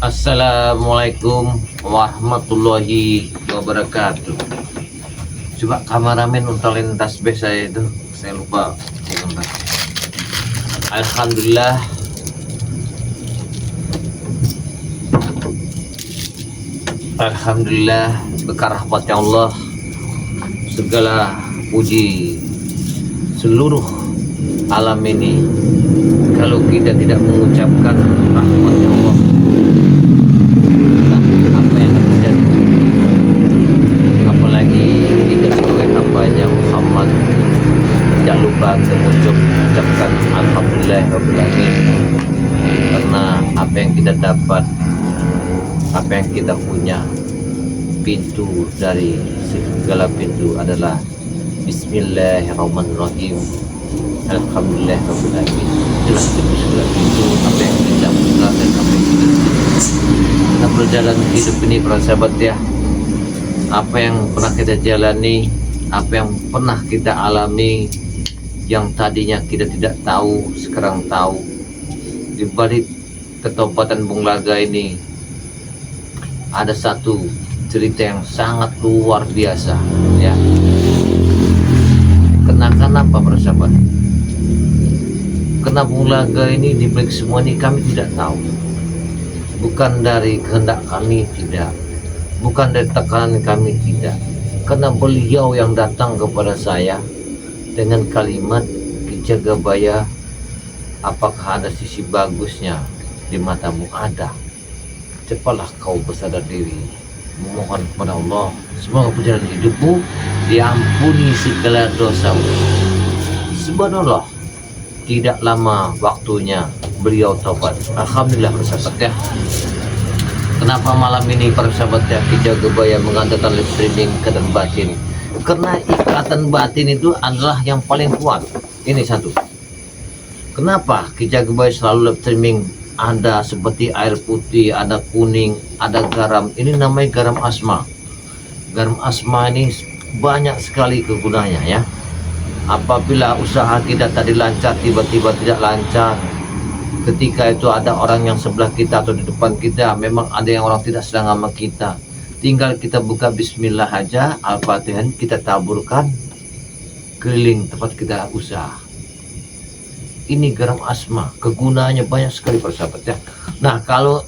Assalamualaikum warahmatullahi wabarakatuh. Coba kameramen untalin tasbih saya itu, saya lupa. Alhamdulillah, Alhamdulillah, berkah rahmatnya Allah, segala puji seluruh alam ini. Kalau kita tidak mengucapkan rahmatnya Allah, apa yang akan terjadi? Apalagi kita sebagai hambanya Muhammad tidak lupa untuk mengucapkan Alhamdulillah Rabbil Alamin, karena apa yang kita dapat, apa yang kita punya, pintu dari segala pintu adalah Bismillahirrahmanirrahim, Alhamdulillah Rabbil Alamin. Itulah segala pintu apa yang kita buka dan apa yang kita dalam perjalanan hidup ini, para sahabat ya. Apa yang pernah kita jalani, apa yang pernah kita alami, yang tadinya kita tidak tahu, sekarang tahu. Di balik ketobatan Bung Laga ini ada satu cerita yang sangat luar biasa ya. Kenapa para sahabat? Karena Bung Laga ini di balik semua ini kami tidak tahu. Bukan dari kehendak kami, tidak. Bukan dari tekanan kami, tidak. Karena beliau yang datang kepada saya dengan kalimat, Ki Jagabaya, apakah ada sisi bagusnya di matamu? Ada. Cepatlah kau bersadar diri, memohon kepada Allah, semoga perjalanan hidupmu diampuni segala dosamu. Subhanallah, tidak lama waktunya beliau taubat. Alhamdulillah persahabat ya. Kenapa malam ini para sahabat ya Ki Jagabaya mengadakan live streaming ikatan batin? Karena ikatan batin itu adalah yang paling kuat. Ini satu. Kenapa Ki Jagabaya selalu live streaming? Ada seperti air putih, ada kuning, ada garam. Ini namanya garam asma. Garam asma ini banyak sekali kegunaannya ya. Apabila usaha kita tadi lancar, tiba-tiba tidak lancar, ketika itu ada orang yang sebelah kita atau di depan kita, memang ada yang orang tidak sedang sama kita, tinggal kita buka bismillah aja, al-fatihah kita taburkan keliling tempat kita usaha. Ini garam asma, kegunaannya banyak sekali persahabat ya. Nah kalau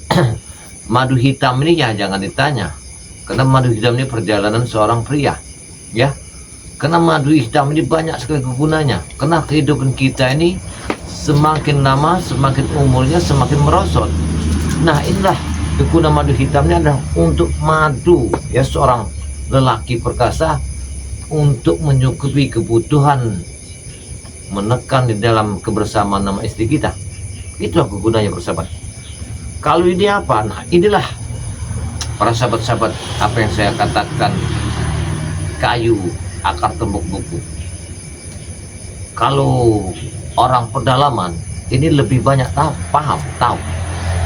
madu hitam ini ya jangan ditanya, karena madu hitam ini perjalanan seorang pria ya. Karena madu hitam ini banyak sekali kegunaannya. Karena kehidupan kita ini semakin lama, semakin umurnya semakin merosot. Nah inilah kegunaan madu hitamnya adalah untuk madu ya seorang lelaki perkasa, untuk menyukupi kebutuhan menekan di dalam kebersamaan nama istri kita. Itulah kegunaannya persahabat. Kalau ini apa? Nah inilah para sahabat-sahabat apa yang saya katakan, kayu akar tumbuk buku. Kalau orang pedalaman ini lebih banyak paham tahu.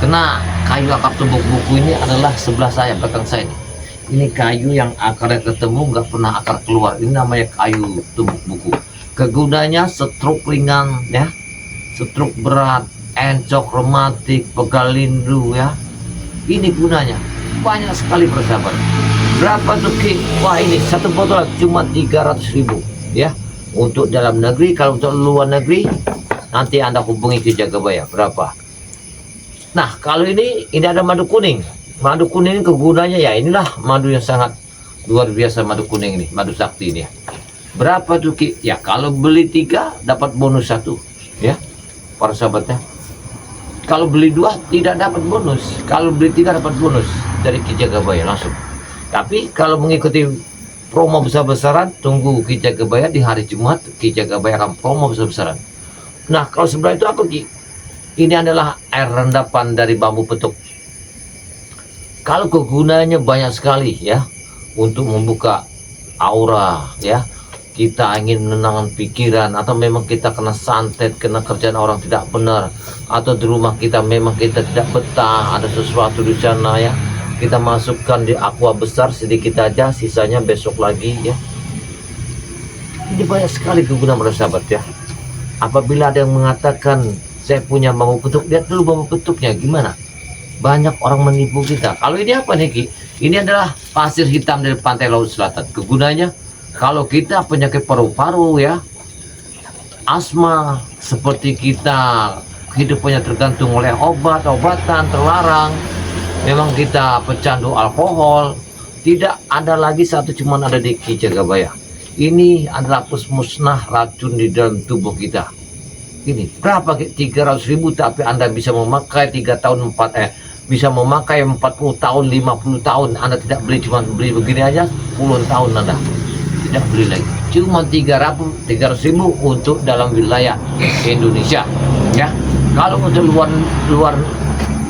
Karena kayu akar tumbuk buku ini adalah sebelah saya, belakang saya ini. Ini kayu yang akarnya ketemu nggak pernah akar keluar. Ini namanya kayu tumbuk buku. Kegunaannya stroke ringan ya, stroke berat, encok rematik, pegal lindu ya. Ini gunanya banyak sekali persahabat. Berapa tuh Ki? Wah ini satu botol cuma 300.000 ya. Untuk dalam negeri, kalau untuk luar negeri nanti Anda hubungi Ki Jagabaya berapa. Nah kalau ini ada madu kuning. Madu kuning kegunaannya ya inilah madu yang sangat luar biasa, madu kuning ini, madu sakti ini ya. Berapa tuh Ki? Ya kalau beli 3 dapat bonus 1 ya para sahabatnya. Kalau beli 2 tidak dapat bonus, kalau beli 3 dapat bonus dari Ki Jagabaya langsung. Tapi kalau mengikuti promo besar-besaran, tunggu Ki Jagabaya di hari Jumat. Ki Jagabaya akan promo besar-besaran. Nah kalau sebelah itu apa Ki? Ini adalah air rendapan dari bambu petuk. Kalau kegunaannya banyak sekali ya, untuk membuka aura ya. Kita ingin menenangkan pikiran, atau memang kita kena santet, kena kerjaan orang tidak benar, atau di rumah kita memang kita tidak betah, ada sesuatu di sana ya. Kita masukkan di aqua besar sedikit aja, sisanya besok lagi ya. Ini banyak sekali kegunaan para sahabat ya. Apabila ada yang mengatakan saya punya bambu petuk, lihat dulu bambu petuknya gimana Banyak orang menipu kita. Kalau ini apa nih Ki? Ini adalah pasir hitam dari pantai Laut Selatan. Kegunanya kalau kita penyakit paru-paru ya, asma, seperti kita hidupnya tergantung oleh obat-obatan terlarang, memang kita pecandu alkohol, tidak ada lagi satu, cuman ada di Ki Jagabaya. Ini adalah musnah racun di dalam tubuh kita. Ini berapa 300.000, tapi Anda bisa memakai 3 tahun 4 bisa memakai 40 tahun 50 tahun. Anda tidak beli, cuma beli begini aja puluhan tahun Anda tidak beli lagi. Cuma 300.000 untuk dalam wilayah Indonesia ya. Kalau untuk luar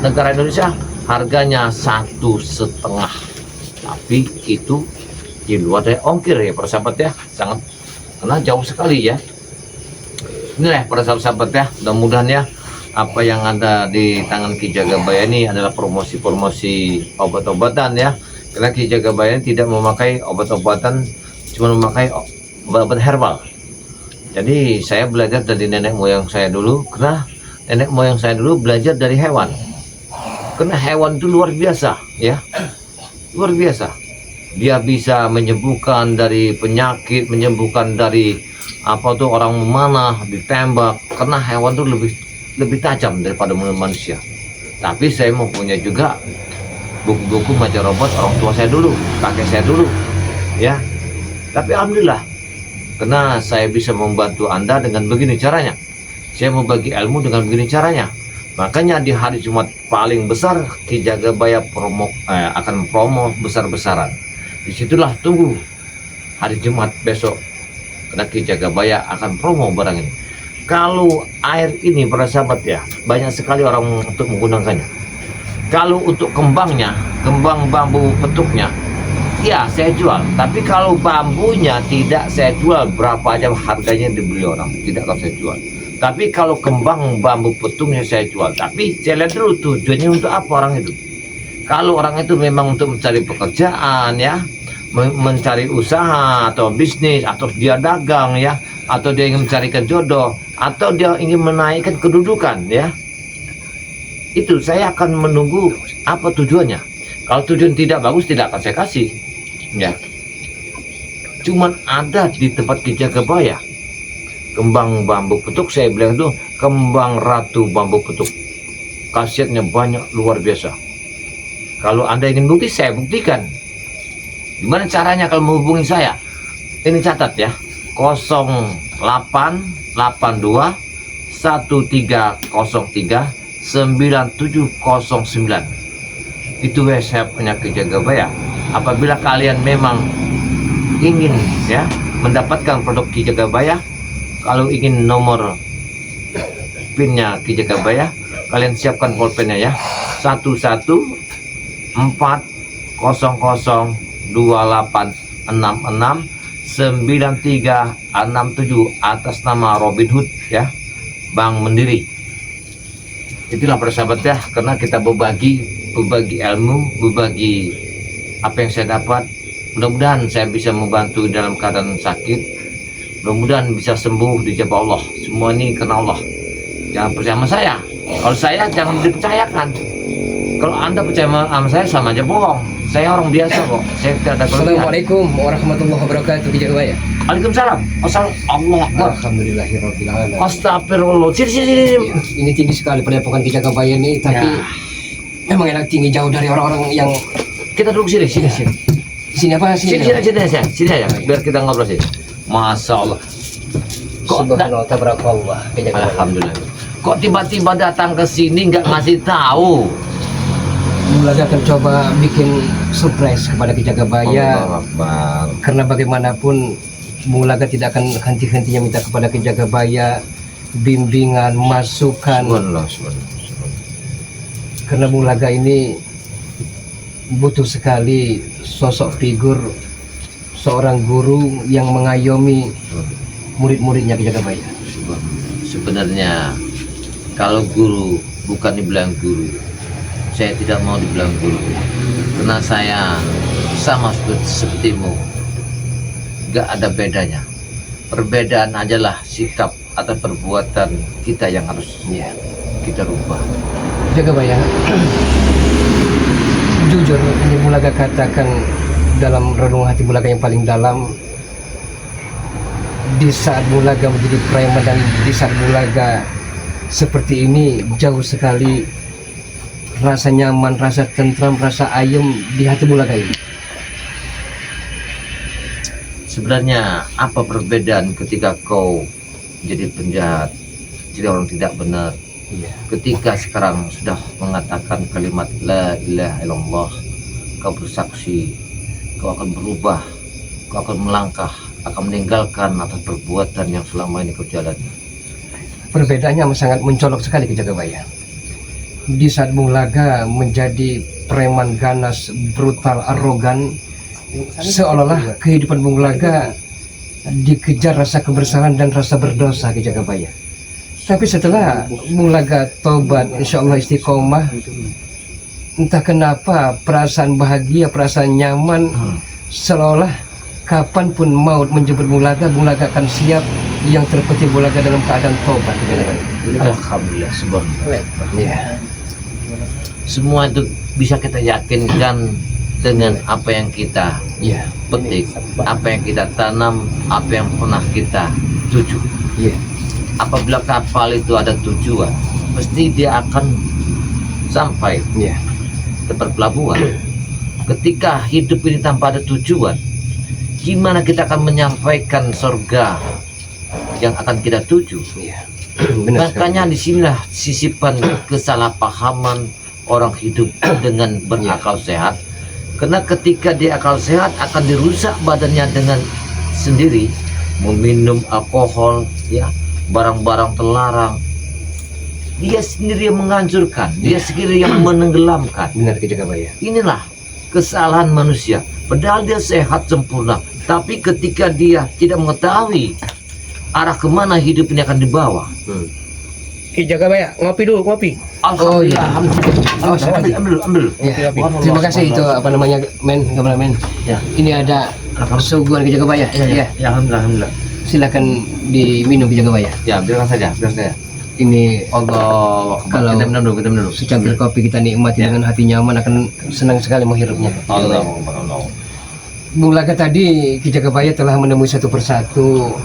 negara Indonesia harganya 1,5, tapi itu di luar dari ongkir ya para sahabat ya, sangat karena jauh sekali ya. Inilah para sahabat ya, mudah-mudahan ya apa yang ada di tangan Ki Jagabaya ini adalah promosi-promosi obat-obatan ya, karena Ki Jagabaya tidak memakai obat-obatan, cuma memakai obat herbal. Jadi saya belajar dari nenek moyang saya dulu, karena nenek moyang saya dulu belajar dari hewan, karena hewan itu luar biasa ya, luar biasa. Dia bisa menyembuhkan dari penyakit, menyembuhkan dari apa tuh orang memanah, ditembak, karena hewan itu lebih tajam daripada manusia. Tapi saya mempunyai juga buku-buku macam robot orang tua saya dulu, kakek saya dulu ya. Tapi alhamdulillah, karena saya bisa membantu Anda dengan begini caranya, saya membagi ilmu dengan begini caranya. Makanya di hari Jumat paling besar Ki Jagabaya akan promo besar-besaran. Disitulah tunggu hari Jumat besok, karena Ki Jagabaya akan promo barang ini. Kalau air ini para sahabat ya, banyak sekali orang untuk menggunakannya. Kalau untuk kembangnya, kembang bambu petuknya, ya saya jual. Tapi kalau bambunya tidak saya jual, berapa aja harganya dibeli orang, tidak akan saya jual. Tapi kalau kembang bambu petuknya saya jual. Tapi saya lihat dulu tujuannya untuk apa orang itu. Kalau orang itu memang untuk mencari pekerjaan ya, mencari usaha atau bisnis, atau dia dagang ya, atau dia ingin mencarikan jodoh, atau dia ingin menaikkan kedudukan ya, itu saya akan menunggu apa tujuannya. Kalau tujuan tidak bagus, tidak akan saya kasih ya. Cuman ada di tempat Ki Jagabaya kembang bambu petuk, saya bilang itu kembang ratu bambu petuk, khasiatnya banyak luar biasa. Kalau Anda ingin bukti, saya buktikan. Gimana caranya kalau menghubungi saya? Ini catat ya, 0882 1303 9709. Itu WhatsApp-nya Ki Jagabaya. Apabila kalian memang ingin ya mendapatkan produk Ki Jagabaya, kalau ingin nomor PIN-nya Ki Jagabaya, kalian siapkan pulpennya ya, 114028669367 atas nama Robin Hood ya, Bank Mandiri. Itulah persahabat ya, karena kita berbagi ilmu, berbagi apa yang saya dapat. Mudah-mudahan saya bisa membantu dalam keadaan sakit, mudah-mudahan bisa sembuh dijabah Allah. Semua ini karena Allah, jangan percaya sama saya. Kalau saya jangan dipercayakan. Kalau Anda percaya sama saya, sama aja bohong. Saya orang biasa kok, saya tidak ada kelebihan. Assalamualaikum warahmatullahi wabarakatuh Ki Jagabaya. Waalaikumsalam. Allah Akbar. Alhamdulillahirabbil alamin. Astagfirullah. Sini. Ini tinggi sekali padepokan Ki Jagabaya ini, tapi memang enak tinggi, jauh dari orang-orang yang. Kita duduk sini. Sini apa? Sini aja. Biar kita ngobrol sini. Masya Allah. Subhanallah, tabarakallah. Ki Jagabaya. Alhamdulillah. Kok tiba-tiba datang ke sini nggak ngasih tahu? Mulaga akan coba bikin surprise kepada Ki Jagabaya. Allah Akbar. Karena bagaimanapun Mulaga tidak akan henti-hentinya minta kepada Ki Jagabaya bimbingan, masukan. Subhanallah. Karena Mulaga ini butuh sekali sosok figur seorang guru yang mengayomi murid-muridnya Ki Jagabaya. Sebenarnya kalau guru bukan dibilang guru, saya tidak mau dibilang guru, karena saya sama sepertimu, gak ada bedanya. Perbedaan adalah sikap atau perbuatan kita yang harus kita rubah. Jagabaya, jujur ini Bulaga katakan dalam renungan hati Bulaga yang paling dalam, di saat Bulaga menjadi preman dan di saat Bulaga seperti ini, jauh sekali rasa nyaman, rasa tentram, rasa ayem di hati Bulaga ini. Sebenarnya apa perbedaan ketika kau jadi penjahat, jadi orang tidak benar, Iya. ketika sekarang sudah mengatakan kalimat la ilaha illallah, kau bersaksi, kau akan berubah, kau akan melangkah, akan meninggalkan atas perbuatan yang selama ini kau jalani. Perbedaannya sangat mencolok sekali ke Jagabaya. Di saat Bulaga menjadi preman ganas, brutal, arogan, seolah-olah kehidupan Bulaga dikejar rasa kebersalaan dan rasa berdosa ke Jagabaya. Tapi setelah Bulaga tobat, insya Allah istiqomah, entah kenapa perasaan bahagia, perasaan nyaman, seolah kapanpun maut menjemput Bulaga, Bulaga akan siap. Yang terpenting Bulaga dalam keadaan tobat. Alhamdulillah, subhanallah. Ya. Semua itu bisa kita yakinkan dengan apa yang kita Ya. petik, apa yang kita tanam, apa yang pernah kita tuju. Ya. Apabila kapal itu ada tujuan, pasti dia akan sampai Ya. ke pelabuhan. Ketika hidup ini tanpa ada tujuan, gimana kita akan menyampaikan surga yang akan kita tuju? Ya. Benar sekali. Makanya disinilah sisipan kesalahpahaman orang hidup dengan berakal sehat. Karena ketika dia akal sehat akan dirusak badannya dengan sendiri, meminum alkohol, ya, barang-barang terlarang. Dia sendiri yang menghancurkan, dia sendiri yang menenggelamkan. Benar ke Jagabaya. Inilah kesalahan manusia. Padahal dia sehat sempurna, tapi ketika dia tidak mengetahui arah kemana hidup ini akan dibawa. Jagabaya, ngopi dulu, ngopi. Alhamdulillah, Oh, iya. alhamdulillah. Oh, silakan. Ambil. Ya. Terima kasih itu apa namanya, kameramen. Ya. Ini ada suguhan ke Jagabaya. Ya. Ya, alhamdulillah. Silakan diminum ke Jagabaya. Ya, biarkan saja. Ini Allah, Kalau- kita minum dulu. secangkir kopi kita nikmati dengan hati nyaman, akan senang sekali menghirupnya. Allah. Bulaga tadi Ki Jagabaya telah menemui satu persatu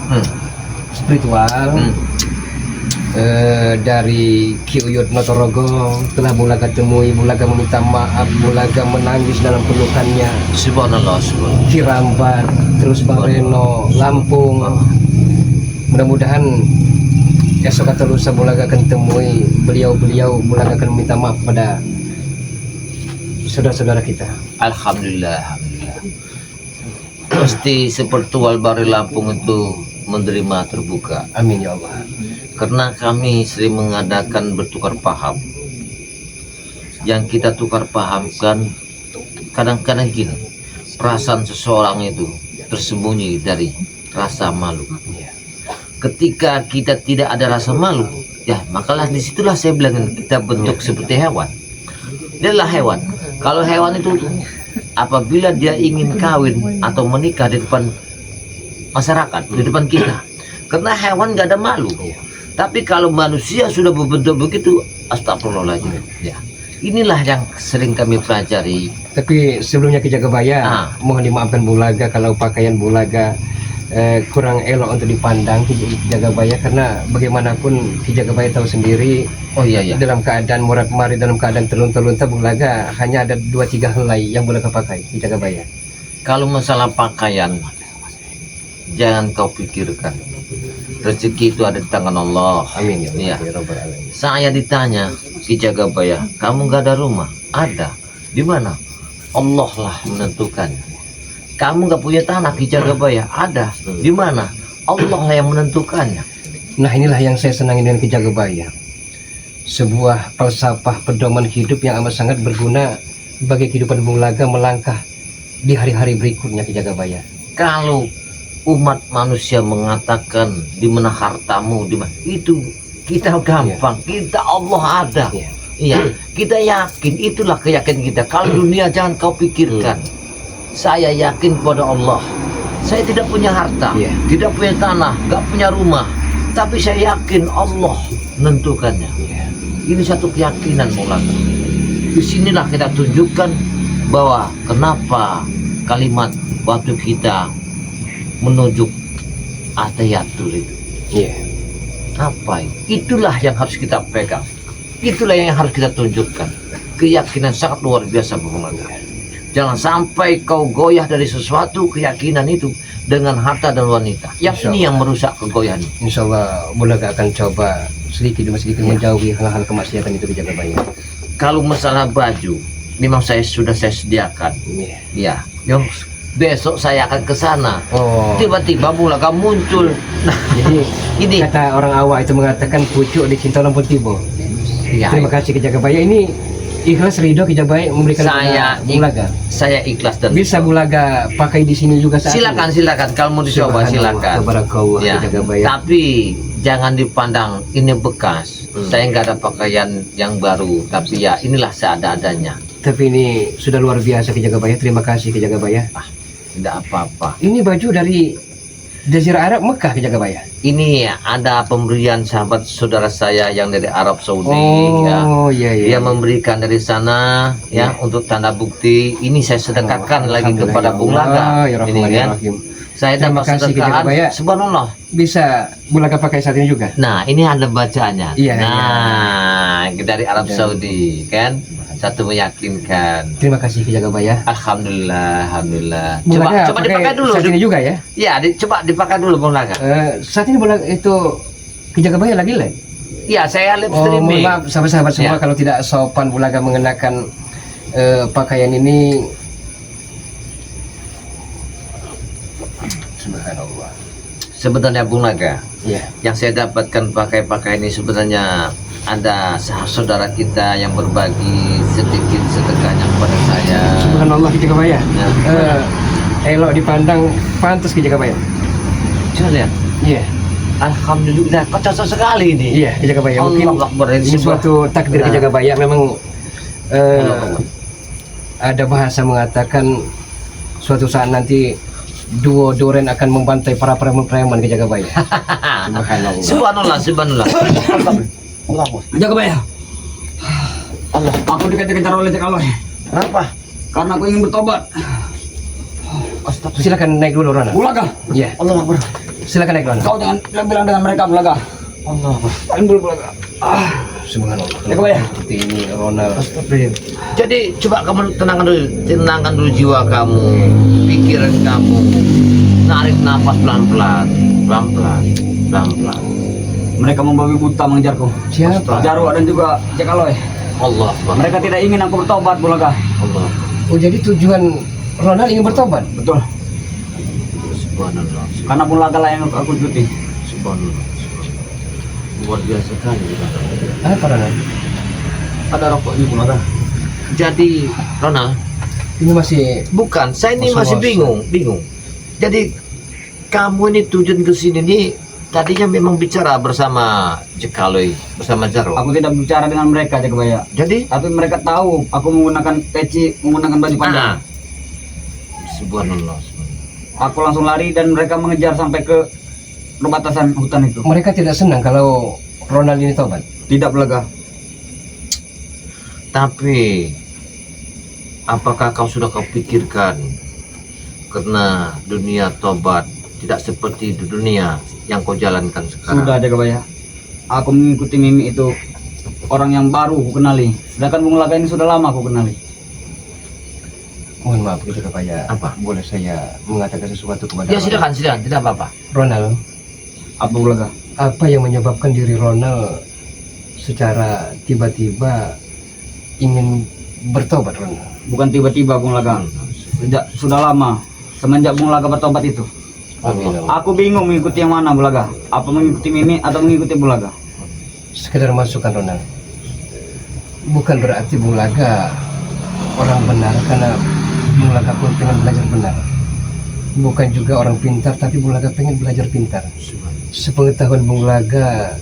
spiritual dari Ki Uyut Notorogo. Telah Bulaga temui, Bulaga meminta maaf, Bulaga menangis dalam pelukannya. Subhanallah. Ki Rambat, terus Bareno, Lampung. Mudah-mudahan esok atau lusa Bulaga akan temui beliau-beliau. Bulaga akan minta maaf pada saudara-saudara kita. Alhamdulillah. Pasti sepertual Bari Lampung itu menerima terbuka. Amin ya Allah. Karena kami sering mengadakan bertukar paham. Yang kita tukar pahamkan kadang-kadang gini, perasaan seseorang itu tersembunyi dari rasa malu. Ketika kita tidak ada rasa malu, ya makalah disitulah saya bilang kita bentuk seperti hewan. Dia adalah hewan. Kalau hewan itu apabila dia ingin kawin atau menikah di depan masyarakat, di depan kita, karena hewan gak ada malu. Tapi kalau manusia sudah berbentuk begitu, astagfirullahaladzim. Ya, inilah yang sering kami pelajari. Tapi sebelumnya Ki Jagabaya, mohon dimaafkan Bulaga kalau pakaian Bulaga kurang elok untuk dipandang Ki Jagabaya, karena bagaimanapun Ki Jagabaya tahu sendiri. Oh iya. Dalam keadaan murad-marid, dalam keadaan terlunta-lunta, Bulaga hanya ada 2-3 helai yang Bulaga pakai Ki Jagabaya. Kalau masalah pakaian, jangan kau pikirkan. Rezeki itu ada di tangan Allah. Amin ya Allah. Iya. Ya Rabbal Alamin. Saya ditanya, Ki Jagabaya, kamu gak ada rumah? Ada. Di mana? Allah lah menentukan. Kamu gak punya tanah, Ki Jagabaya? Ada. Di mana? Allah lah yang menentukannya. Nah, inilah yang saya senangi dengan Ki Jagabaya. Sebuah falsafah pedoman hidup yang amat sangat berguna bagi kehidupan Bulaga melangkah di hari-hari berikutnya Ki Jagabaya. Kalau umat manusia mengatakan di mana hartamu, di mana, itu kita gampang. Kita Allah ada. Iya, kita yakin, itulah keyakinan kita. Kalau dunia jangan kau pikirkan. Saya yakin kepada Allah. Saya tidak punya harta, tidak punya tanah, gak punya rumah, tapi saya yakin Allah menentukannya. Ini satu keyakinan Maulana. Disinilah kita tunjukkan bahwa kenapa kalimat waktu kita menuju atayatul itu. Iya. Apa itu? Itulah yang harus kita pegang. Itulah yang harus kita tunjukkan. Keyakinan sangat luar biasa Bung Laga. Jangan sampai kau goyah dari sesuatu keyakinan itu dengan harta dan wanita. Yang ini yang merusak kegoyahan. Insya Allah Bung Laga akan coba sedikit demi sedikit menjauhi hal-hal kemaksiatan itu Ki Jagabaya. Kalau masalah baju, memang saya sediakan. Iya. Ya, yang besok saya akan ke sana. Oh. Tiba-tiba Bung Laga muncul. Nah, Jadi ini kata orang awak itu mengatakan pucuk dicinta lampun tiba. ya, Terima kasih Ki Jagabaya. Ini ikhlas ridho Ki Jagabaya memberikan Saya kepada Bung Laga. saya ikhlas dan Bisa Bung Laga pakai di sini juga saat silakan kalau mau dicoba silakan. Tabarakallah Ya, Ki Jagabaya. tapi jangan dipandang ini bekas. Saya nggak ada pakaian yang baru, tapi ya inilah seada-adanya. Tapi ini sudah luar biasa Ki Jagabaya. Terima kasih Ki Jagabaya. Tidak apa-apa. Ini baju dari Jazirah Arab Mekah Ki Jagabaya. Ini ya, ada pemberian sahabat saudara saya yang dari Arab Saudi. Ya. Oh iya iya. Dia memberikan dari sana ya untuk tanda bukti. Ini saya sedekahkan lagi kepada Bung Laga. Ya Ini kan. Saya Terima dapat kasih, Ki sedekahan. Jagabaya. Subhanallah. Bisa Bung Laga pakai saat ini juga. Nah, ini ada bacanya. Iya, nah, dari Arab Dan- Saudi kan. Satu meyakinkan. Terima kasih Ki Jagabaya. Alhamdulillah, alhamdulillah. Bung Coba Laga pakai dipakai dulu. saat ini juga ya. Ya, coba dipakai dulu Bung Laga. Saat ini Bung Laga itu Ki Jagabaya lagi live. Ya, saya live Oh, mohon streaming. maaf sahabat-sahabat semua Ya. kalau tidak sopan Bung Laga mengenakan pakaian ini. Subhanallah. Sebenarnya Bung Laga, Ya. yang saya dapatkan pakai ini sebenarnya ada saudara kita yang berbagi sedikit sedekahnya kepada saya. Subhanallah Ki Jagabaya. Nah, Elok dipandang pantas Ki Jagabaya. coba lihat. Iya. Alhamdulillah, kok cocok sekali ini. Iya Ki Jagabaya. Mungkin Allah Akbar, ini suatu takdir Ki Nah. Jagabaya. Memang Allah. ada bahasa mengatakan suatu saat nanti duo Duren akan membantai para preman-preman Ki Jagabaya. Subhanallah. Subhanallah, subhanallah. Allah. Jagabaya. Allah, aku dikejar-kejar oleh Cek Allah Kenapa? karena aku ingin bertobat. Silakan naik dulu Rona. Bulaga, Iya. Allah Akbar. Silakan naik Rona. kau jangan bilang dengan mereka Bulaga. Allah Akbar. Kalian dulu Bulaga. Subhanallah. Jagabaya. Seperti ini Ronald. Jadi coba kamu tenangkan dulu jiwa kamu, pikiran kamu. Narik nafas pelan-pelan, pelan-pelan, pelan-pelan. Mereka membabi buta mengejarku. Siapa? Jarwo dan juga Cek Allah. Allah Akbar. Mereka tidak ingin aku bertobat Bulaga. Allah. Oh jadi tujuan Ronald ingin bertobat? Betul. Subhanallah. Karena Bulaga lah yang aku ikuti. Subhanallah. Luar biasa sekali. Apa Ronald? Ada rokok ini Bulaga. Jadi Ronald, Ini masih bukan, saya ini Masa-masa. masih bingung. Jadi kamu ini tujuan ke sini nih tadinya memang bicara bersama Jekaloi, bersama Jarwo. Aku tidak bicara dengan mereka Jagabaya. Jadi Tapi mereka tahu aku menggunakan peci, menggunakan baju panjang. ah, subhanallah. Aku langsung lari dan mereka mengejar sampai ke perbatasan hutan itu. mereka tidak senang kalau Ronald ini tobat. Tidak Bulaga. Tapi apakah kau sudah kau pikirkan karena dunia tobat tidak seperti di dunia yang kau jalankan sekarang? Sudah Jagabaya. Aku mengikuti Mimi itu orang yang baru aku kenali. Sedangkan Bung Laga ini sudah lama aku kenali. Mohon maaf Ki Jagabaya. Apa? Boleh saya mengatakan sesuatu kepada Ya silakan, tidak apa-apa. Ronald? Apa Bung Laga? Apa yang menyebabkan diri Ronald secara tiba-tiba ingin bertobat Ronald? Bukan tiba-tiba Bung Laga. Sudah lama. Semenjak Bung Laga bertobat itu. Amin. Aku bingung mengikuti yang mana Bung Laga. Apa mengikuti Mimi atau mengikuti Bung Laga? Sekedar masukan Ronald. Bukan berarti Bung Laga orang benar karena Bung Laga pun pengen belajar benar. Bukan juga orang pintar tapi Bung Laga pengen belajar pintar. Sepengetahuan Bung Laga,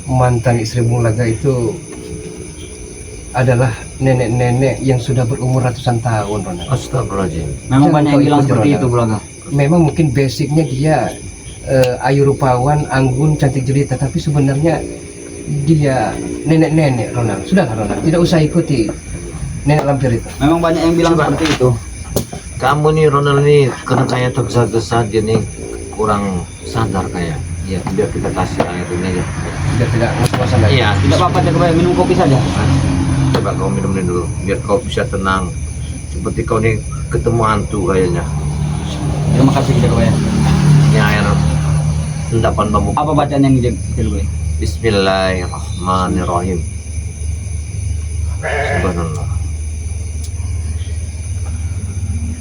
mantan istri Bung Laga itu adalah nenek-nenek yang sudah berumur ratusan tahun Ronald. Astagfirullahaladzim. Memang Jangan banyak kau yang bilang ikut, seperti Ronald. itu Bung Laga. Memang mungkin basicnya dia ayu rupawan, anggun, cantik jelita, tapi sebenarnya dia nenek-nenek Ronald. Sudahlah Ronald, tidak usah ikuti nenek lampir itu. Memang banyak yang bilang seperti itu. Kamu nih Ronald nih kena kayak tergesa-gesa dia nih kurang sadar kayak. Ya biar kita kasih air ini aja. Biar tidak ngos-ngosan lagi. Iya. Tidak apa-apa Jakabaya, minum kopi saja. Coba kau minum ini dulu biar kau bisa tenang. Seperti kau nih ketemu hantu kayaknya. Terima kasih Jakabaya. Ini air endapan bambu. Apa bacaan yang Jakabaya? Bismillahirrahmanirrahim. Subhanallah.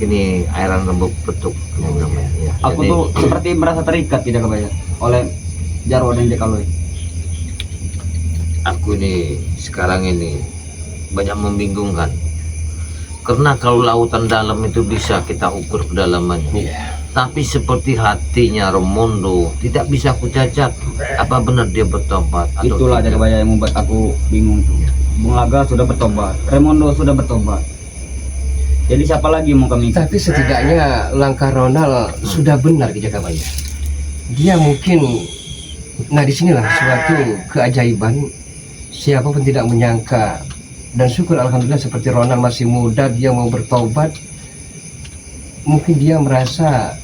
Ini airan rembuk petuk namanya. Ya, Aku jadi, tuh seperti merasa terikat Jakabaya oleh Jarwo dan Jakaloy. aku ini sekarang ini banyak membingungkan. Karena kalau lautan dalam itu bisa kita ukur kedalamannya. Iya. Tapi seperti hatinya Romondo tidak bisa aku jajak. Apa benar dia bertobat atau Itulah tidak? Jakabaya yang membuat aku bingung tuh. Bung Laga sudah bertobat, Raimondo sudah bertobat. Jadi siapa lagi mau kami? Tapi setidaknya langkah Ronald sudah benar di Jakabaya. Dia mungkin, nah disinilah suatu keajaiban. Siapapun tidak menyangka, dan syukur alhamdulillah seperti Ronald masih muda dia mau bertobat. Mungkin dia merasa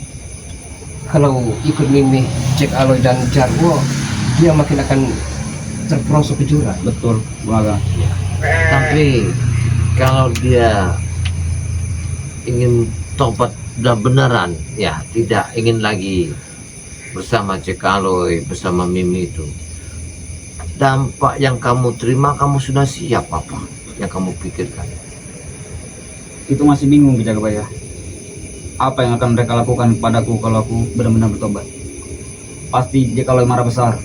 kalau ikut Mimi, Jack Aloy dan Jarwo, dia makin akan terperosok ke jurang. Betul, Bung Laga. Tapi kalau dia ingin tobat udah beneran, ya tidak ingin lagi bersama Cekaloy, bersama Mimi itu. Dampak yang kamu terima, kamu sudah siap apa yang kamu pikirkan? Itu masih bingung Jakabaya. Apa yang akan mereka lakukan padaku kalau aku benar-benar bertobat? Pasti Jakaloy marah besar.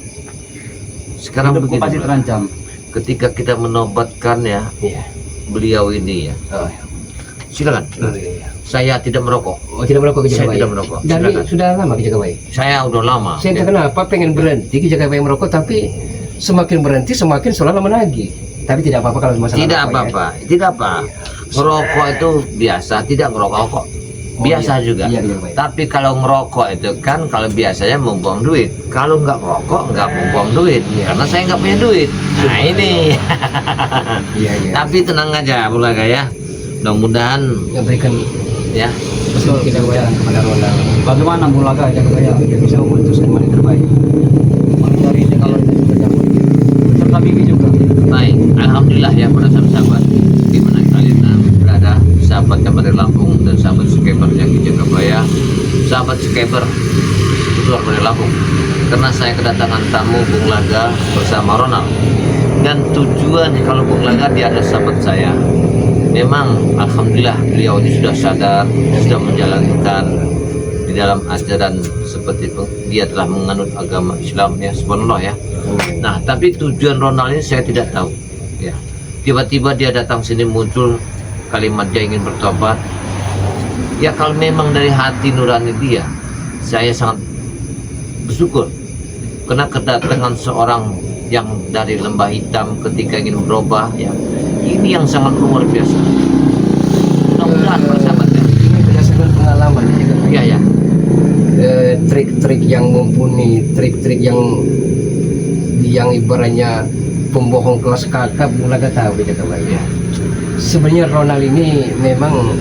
Sekarang Hidupku begini, pasti Bro. terancam. Ketika kita menobatkan ya Iya. beliau ini ya, Oh, silakan. iya. Saya tidak merokok. Oh, tidak merokok ke Saya Jakabaya. tidak merokok. Dari Silakan. sudah lama ke Jakabaya. Saya udah lama. Saya entah kenapa pengen berhenti ke Jakabaya merokok, tapi semakin berhenti semakin seolah menagih. Tapi tidak apa-apa kalau masalah Tidak rokok, ya. apa-apa, tidak apa. Ngerokok itu biasa, tidak ngerokok kok. Oh, Biasa iya. juga. Iya, iya, baik. Tapi kalau ngerokok itu kan kalau biasanya membuang duit. Kalau nggak ngerokok nggak membuang duit. Karena saya nggak punya duit. Nah ini. Iya, iya. Tapi tenang aja Bulaga ya. Mudah-mudahan Yang berikan ya. pesan Jakabaya kepada Ronald. Bagaimana Bung Laga Jakabaya Dia bisa memutuskan mana yang terbaik. menghindari Jakaloy dan juga Jarwo? Serta Mimi juga. Baik, alhamdulillah ya para sahabat-sahabat di mana kalian berada, sahabat kabar dari Lampung dan sahabat skaper yang di Jakabaya, sahabat skaper di luar dari Lampung. Karena saya kedatangan tamu Bung Laga bersama Ronald. Dan tujuan kalau Bung Laga dia ada sahabat saya. Memang alhamdulillah beliau ini sudah sadar, sudah menjalankan di dalam ajaran seperti itu. Dia telah menganut agama Islam ya, subhanallah ya. Nah, tapi tujuan Ronald ini saya tidak tahu. Ya, tiba-tiba dia datang sini muncul kalimat dia ingin bertobat. Ya kalau memang dari hati nurani dia, saya sangat bersyukur karena kedatangan seorang yang dari lembah hitam ketika ingin berubah. Ya, ini yang sangat luar biasa. Mudah-mudahan persahabatnya. Ini berdasarkan pengalaman di Jakabaya. Ya ya. Trik-trik yang mumpuni, trik-trik yang ibaratnya pembohong kelas kakap, Bung Laga tahu di Jakabaya. Ya. Sebenarnya Ronald ini memang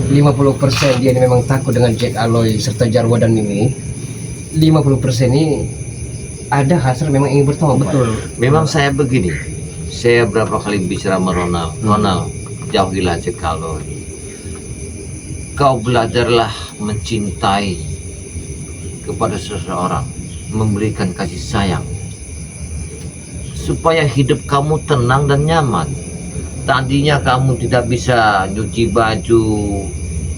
50% dia ini memang takut dengan Jack Aloy serta Jarwo dan Mimi. 50% ini ada hasrat memang ingin bertobat. Betul. Memang saya begini. Saya berapa kali bicara sama Ronald. Ronald, jauhilah Jakaloy. Kau belajarlah mencintai kepada seseorang, memberikan kasih sayang, supaya hidup kamu tenang dan nyaman. Tadinya kamu tidak bisa nyuci baju,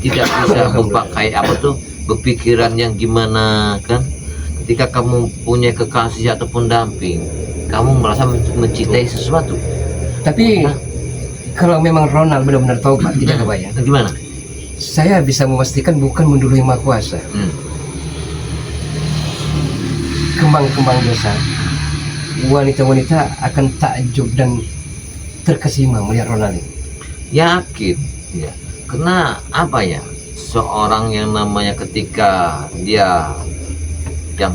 tidak bisa memakai apa tuh, berpikiran yang gimana kan? Ketika kamu punya kekasih ataupun damping, kamu merasa mencintai sesuatu. Tapi kalau memang Ronald benar-benar taubat di Jakabaya, Gimana? saya bisa memastikan bukan mendului Maha Kuasa. Kembang-kembang desa, wanita-wanita akan takjub dan terkesima melihat Ronald ini. Yakin ya, karena apa ya, seorang yang namanya ketika dia yang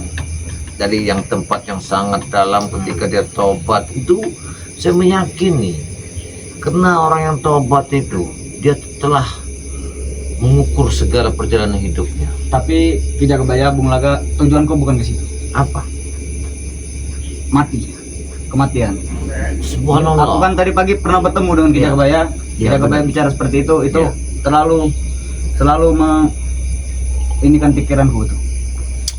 dari yang tempat yang sangat dalam ketika dia tobat itu, saya meyakini karena orang yang tobat itu dia telah mengukur segala perjalanan hidupnya. Tapi Ki Jagabaya, Bung Laga, tujuanku bukan ke situ. Apa? Mati, kematian. Subhanallah. Aku kan tadi pagi pernah bertemu dengan Ki Iya. Jagabaya. Ki Iya, Jagabaya benar. bicara seperti itu Iya. selalu ini kan pikiranku tuh.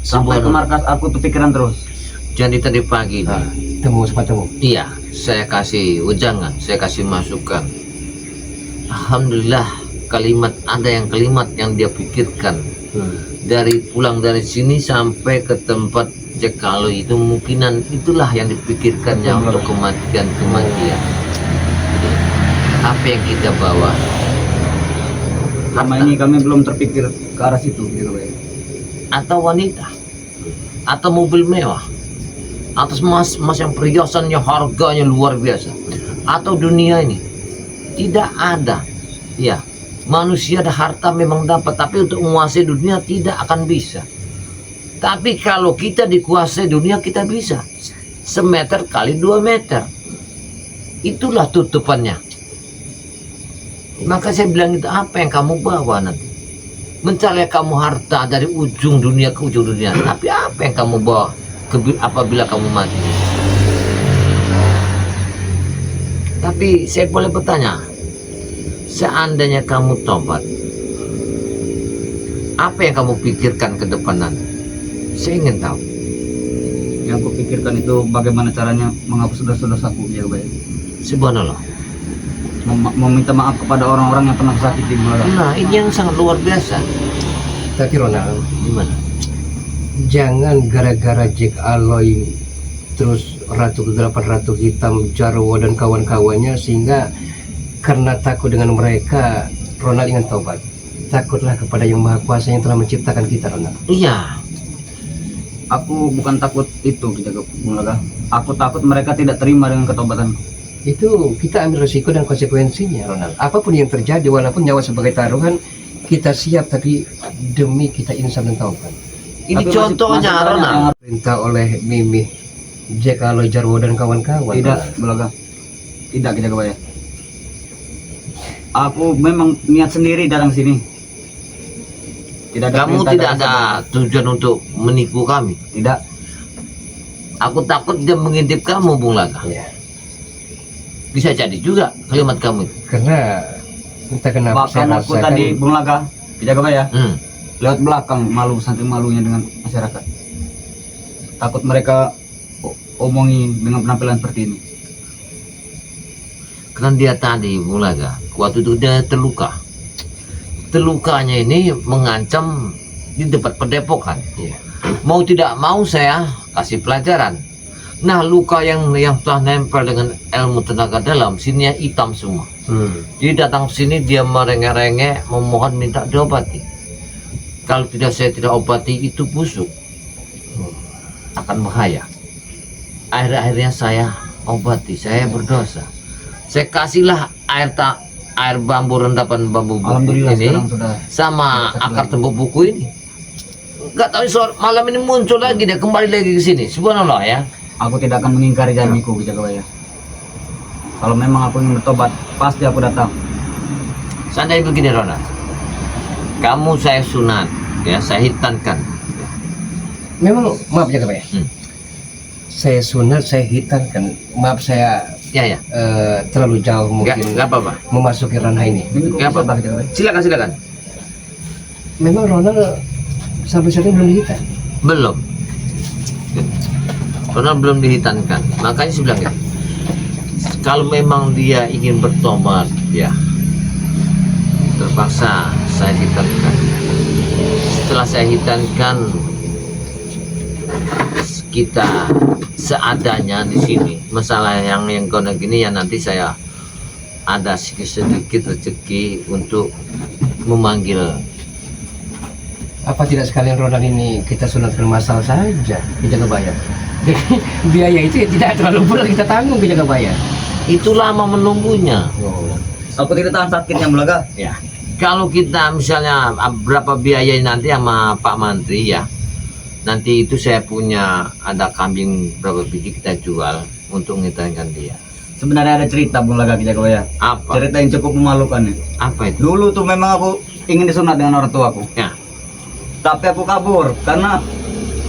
Sampai ke Subhanallah. markas aku tuh pikiran terus. Jadi tadi pagi Nah, nih, temu sempat temu. iya, saya kasih ujangan, saya kasih masukan. Alhamdulillah, ada kalimat yang dia pikirkan dari pulang dari sini sampai ke tempat Jekalo itu, kemungkinan itulah yang dipikirkannya untuk kematian. Apa yang kita bawa? Selama ini kami belum terpikir ke arah situ, Ki Jagabaya. Atau wanita, atau mobil mewah, atau emas yang perhiasannya harganya luar biasa, atau dunia ini tidak ada. Ya, manusia ada harta memang dapat, tapi untuk menguasai dunia tidak akan bisa. Tapi kalau kita dikuasai dunia, kita bisa semeter kali 2 meter. Itulah tutupannya. Maka saya bilang itu, apa yang kamu bawa nanti? Mencari kamu harta dari ujung dunia ke ujung dunia, tapi apa yang kamu bawa apabila kamu mati? Tapi saya boleh bertanya, seandainya kamu tobat, apa yang kamu pikirkan ke depan nanti? Saya ingin tahu. Yang aku pikirkan itu bagaimana caranya menghapus dosa-dosaku, Ki Jagabaya. Subhanallah. Meminta maaf kepada orang-orang yang pernah sakiti, Bung Laga. Nah, ini yang sangat luar biasa. Tapi Ronald, Gimana? jangan gara-gara Jack Aloy terus Ratu Kegelapan, Ratu Hitam, Jarwo dan kawan-kawannya, sehingga karena takut dengan mereka Ronald ingin taubat. Takutlah kepada yang Maha Kuasa yang telah menciptakan kita, Ronald. Iya, Aku bukan takut itu, Ki Jagabaya, Bung Laga. Aku takut mereka tidak terima dengan ketobatanku. Itu kita ambil risiko dan konsekuensinya, Ronald. Apapun yang terjadi, walaupun nyawa sebagai taruhan, kita siap, tapi demi kita insan dan taubat. ini Tapi contohnya masih banyak Ronald. yang Perintah oleh Mimi, Jack Aloy, Jarwo dan kawan-kawan. Tidak, Bung Laga. Tidak, Ki Jagabaya. Aku memang niat sendiri datang sini. Tidak ada Kamu perintah tidak dari ada tujuan untuk menipu kami. siapa. Tidak. Aku takut dia mengintip kamu, Bung Laga. Ya, Bisa jadi juga kalimat kamu itu. karena entah kenapa Bahkan saya aku rasakan tadi, Bung Laga, Ki Jagabaya, Hmm. lewat belakang malu, saking malunya dengan masyarakat. Takut mereka omongin dengan penampilan seperti ini. Karena dia tadi, Bung Laga, waktu itu dia terluka. Terlukanya ini mengancam di depan padepokan. Iya. Mau tidak mau saya kasih pelajaran. Nah, luka yang telah nempel dengan ilmu tenaga dalam, sininya hitam semua. Dia datang ke sini, dia merengek-rengek, memohon minta diobati. Kalau tidak, saya tidak obati, itu busuk. Akan bahaya. Akhir-akhirnya saya obati, saya berdosa. Saya kasihlah air bambu, rendapan bambu buku Alhamdulillah ini sekarang sudah sama akar tembok buku ini. Gak tahu malam ini muncul lagi, dia kembali lagi ke sini. Subhanallah ya. aku tidak akan mengingkari janjiku, Ki Jagabaya. Kalau memang aku ingin bertobat, pasti aku datang. Seandainya begini, Ronald, kamu saya sunat, ya saya hitankan. Memang, maaf ya Pak ya. Hmm. Saya sunat, saya hitamkan. Maaf saya Ya, terlalu jauh mungkin nggak apa-apa. memasuki ranah ini. Nggak apa-apa. Silakan. Memang Ronald sampai saat ini belum dihitam. Belum. Ronald belum dihitankan. Makanya saya bilang gitu. Kalau memang dia ingin bertobat, ya terpaksa saya hitankan. Setelah saya hitankan, kita seadanya di sini. Masalah yang kono gini ya, nanti saya ada sedikit rezeki untuk memanggil. Apa tidak sekalian Ronald ini kita sunatkan masal saja, kita kebayar. Jadi biaya itu ya tidak terlalu berat kita tanggung, kita kebayar. Itu lama menunggunya. Aku tidak tahan sakitnya, Bung Laga. Ya, kalau kita misalnya berapa biaya nanti sama Pak Mantri ya, Nanti itu saya punya ada kambing berapa biji kita jual untuk ngitangkan dia. Sebenarnya ada cerita Bung Laga Kijaka Baya. Apa? Cerita yang cukup memalukan nih. Apa itu? Dulu tuh memang aku ingin disunat dengan orang tuaku. Ya. Tapi aku kabur karena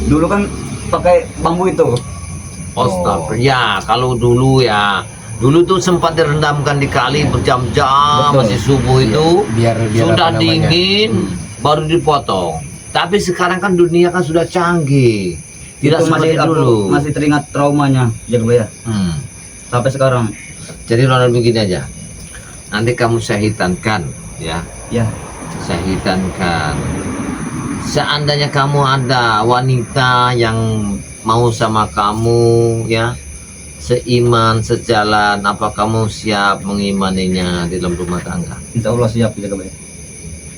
dulu kan pakai bambu itu. Astagfirullah. Ya, kalau dulu ya. Dulu tuh sempat direndamkan di kali berjam-jam Betul. masih subuh Iya, itu. biar Sudah apa namanya, dingin baru dipotong. Tapi sekarang kan dunia kan sudah canggih. Tidak Itu seperti aku dulu. masih teringat traumanya Kijaka Baya. Hmm. Sampai sekarang. Jadi Ronald begini aja. Nanti kamu saya hitankan ya. Ya, Saya hitankan. Seandainya kamu ada wanita yang mau sama kamu ya, seiman, sejalan, apa kamu siap mengimaninya di dalam rumah tangga? insya Allah siap Kijaka Baya.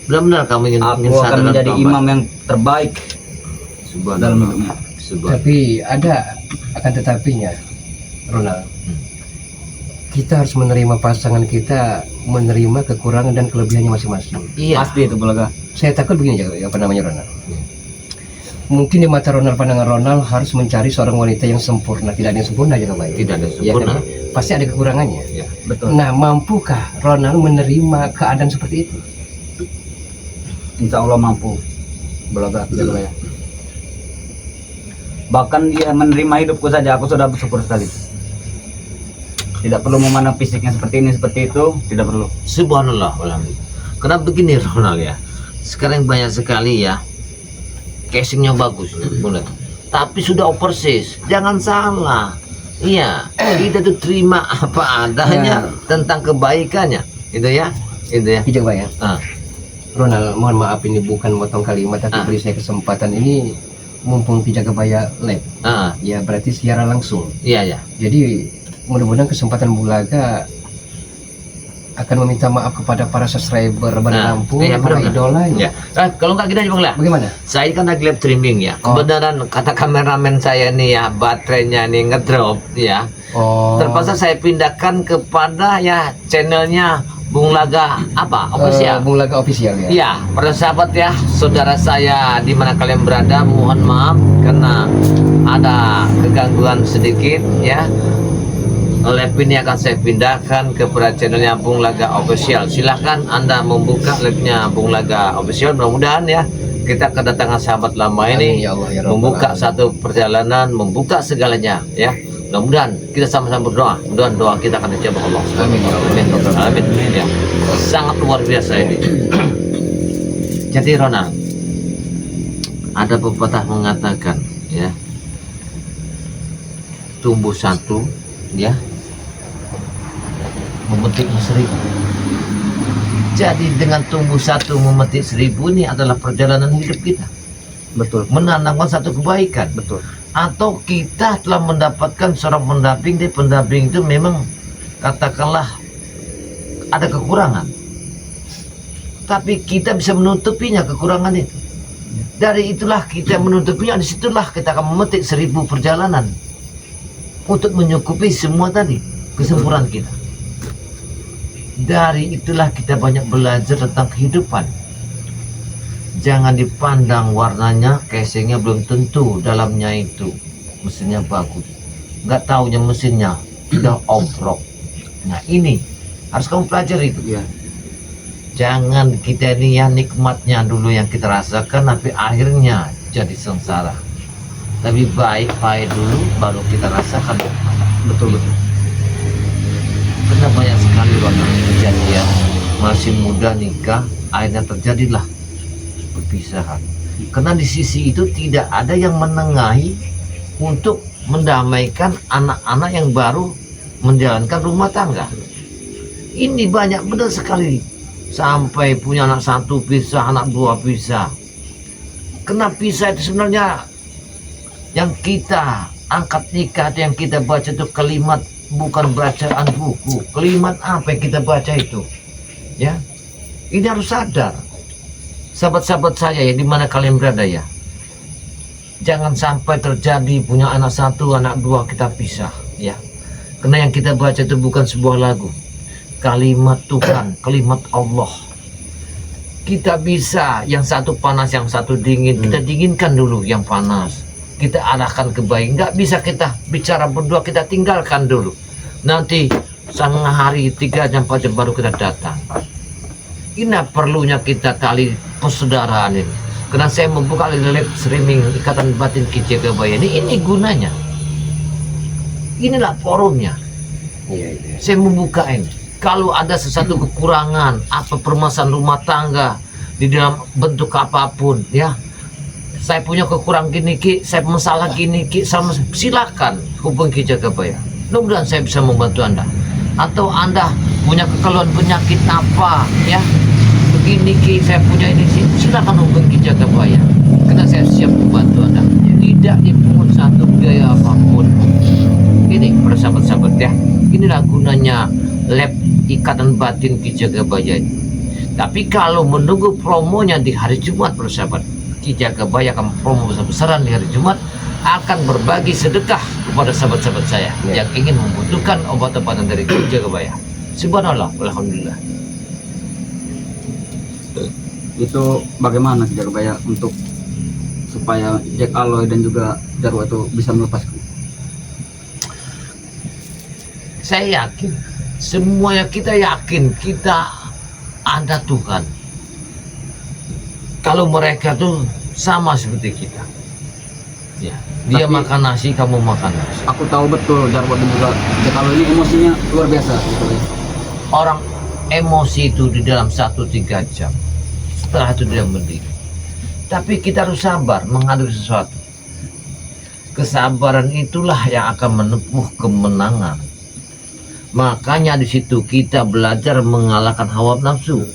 Benar-benar kamu ingin Aku sadar akan dan menjadi tobat? imam yang terbaik Subhanallah. dalam hidupnya. Subhanallah. Tapi ada akan tetapinya, Ronald. Kita harus menerima pasangan kita, menerima kekurangan dan kelebihannya masing-masing. Iya. Pasti itu Bung Laga. Saya takut begini, apa namanya, Ronald. Mungkin di mata Ronald, pandangan Ronald harus mencari seorang wanita yang sempurna. Tidak ada yang sempurna, Jaga Bayi. Tidak ada yang Ya kan? sempurna. Pasti ada kekurangannya. Ya. Betul. Nah, mampukah Ronald menerima keadaan seperti itu? Insya Allah mampu. Bung Laga Kijaka Baya. Bahkan dia menerima hidupku saja, aku sudah bersyukur sekali. Tidak perlu memandang fisiknya seperti ini, seperti itu, tidak perlu. Subhanallah. Alhamdulillah. Karena begini Ronald ya. Sekarang banyak sekali ya. Casingnya bagus, boleh. Tapi sudah overseas. Jangan salah. Iya, kita tuh terima apa adanya tentang kebaikannya, gitu ya, gitu ya. Jaga Bayi. Ah, Ronald, mohon maaf ini bukan motong kalimat, tapi beri saya kesempatan ini mumpung Jaga Baya live. ah, Ya berarti secara langsung. iya ya. Jadi mudah-mudahan kesempatan Bulaga akan meminta maaf kepada para subscriber Bandar Lampung, iya, para benar-benar. idolanya. Ya. Kalau nggak gini aja Bang lah. Bagaimana? Saya kan lagi live streaming ya. Oh. Kebenaran kata kameramen saya nih ya, baterainya nih ngedrop ya. Oh. Terpaksa saya pindahkan kepada ya channelnya Bung Laga apa? Official. Bulaga official ya. Iya, para sahabat ya, saudara saya di mana kalian berada, mohon maaf karena ada kegangguan sedikit ya. Live ini akan saya pindahkan kepada channelnya Bung Laga Official. Silahkan Anda membuka live-nya Bung Laga Official. Mudah-mudahan ya kita kedatangan sahabat lama Amin, ini ya Allah, ya Rabbal membuka Alamin. satu perjalanan, membuka segalanya ya. Mudah-mudahan kita sama-sama berdoa. Mudah-mudahan doa kita akan dijawab Allah. Amin, ya Allah. Amin. Amin. Ya. Sangat luar biasa ini. Jadi Ronald, ada pepatah mengatakan ya, tumbuh satu ya, memetik 1000. Jadi dengan tumbuh satu memetik 1000 ini adalah perjalanan hidup kita, Betul. menanamkan satu kebaikan. Betul. Atau kita telah mendapatkan seorang pendamping, di pendamping itu memang katakanlah ada kekurangan, tapi kita bisa menutupinya kekurangan itu. Dari itulah kita menutupinya, disitulah kita akan memetik 1000 perjalanan untuk menyukupi semua tadi kesempurnaan kita. Dari itulah kita banyak belajar tentang kehidupan. Jangan dipandang warnanya, casingnya belum tentu dalamnya itu mesinnya bagus. Nggak taunya mesinnya sudah obrok. Nah ini harus kamu pelajari itu. Iya. Jangan kita ini ya nikmatnya dulu yang kita rasakan, tapi akhirnya jadi sengsara. Lebih baik pahit dulu baru kita rasakan. Betul. Karena banyak sekali orang kejadian masih muda nikah, akhirnya terjadilah perpisahan. Karena di sisi itu tidak ada yang menengahi untuk mendamaikan anak-anak yang baru menjalankan rumah tangga. Ini banyak benar sekali, sampai punya anak satu pisah, anak dua pisah. Karena pisah itu sebenarnya yang kita angkat nikah, yang kita baca itu kalimat, bukan bacaan buku. Kalimat apa yang kita baca itu ya, ini harus sadar. Sahabat-sahabat saya ya, di mana kalian berada ya, jangan sampai terjadi punya anak satu, anak dua kita pisah ya. Karena yang kita baca itu bukan sebuah lagu, kalimat Tuhan, kalimat Allah. Kita bisa yang satu panas yang satu dingin, kita dinginkan dulu yang panas, kita arahkan ke bayi. Nggak bisa kita bicara berdua, kita tinggalkan dulu, nanti setengah hari 3 jam 4 jam baru kita datang. Ini perlunya kita tali persaudaraan ini. Karena saya membuka live streaming Ikatan Batin Ki Jagabaya ini gunanya, inilah forumnya. Iya. Saya membuka ini. Kalau ada sesuatu kekurangan, apa permasalahan rumah tangga di dalam bentuk apapun, ya, saya punya kekurangan gini Ki, saya masalah gini Ki, silakan hubungi Ki Jagabaya. Mudah-mudahan saya bisa membantu Anda. Atau Anda punya kekeluhan penyakit apa, ya, begini Ki, saya punya ini, silakan hubungi Ki Jagabaya. Karena saya siap membantu Anda. Tidak dipungut satu biaya apapun. Ini para sahabat-sahabat ya, inilah gunanya lab Ikatan Batin Ki Jagabaya ini. Tapi kalau menunggu promonya di hari Jumat, persahabat, Ki Jagabaya akan promo besar-besaran di hari Jumat, akan berbagi sedekah kepada sahabat-sahabat saya yang ingin membutuhkan obat-obatan dari Ki Jagabaya. Subhanallah, alhamdulillah. Itu bagaimana Ki Jagabaya untuk supaya Jack Aloy dan juga Jarwo itu bisa melepasku? Saya yakin, semuanya kita yakin kita ada Tuhan. Kalau mereka tuh sama seperti kita, ya, dia Tapi makan nasi, kamu makan nasi. aku tahu betul Jarwo dan juga Jack Aloy ini emosinya luar biasa gitu ya. Orang emosi itu di dalam 1-3 jam, setelah itu dia mendidih. Tapi kita harus sabar menghadapi sesuatu. Kesabaran itulah yang akan menempuh kemenangan. Makanya di situ kita belajar mengalahkan hawa nafsu.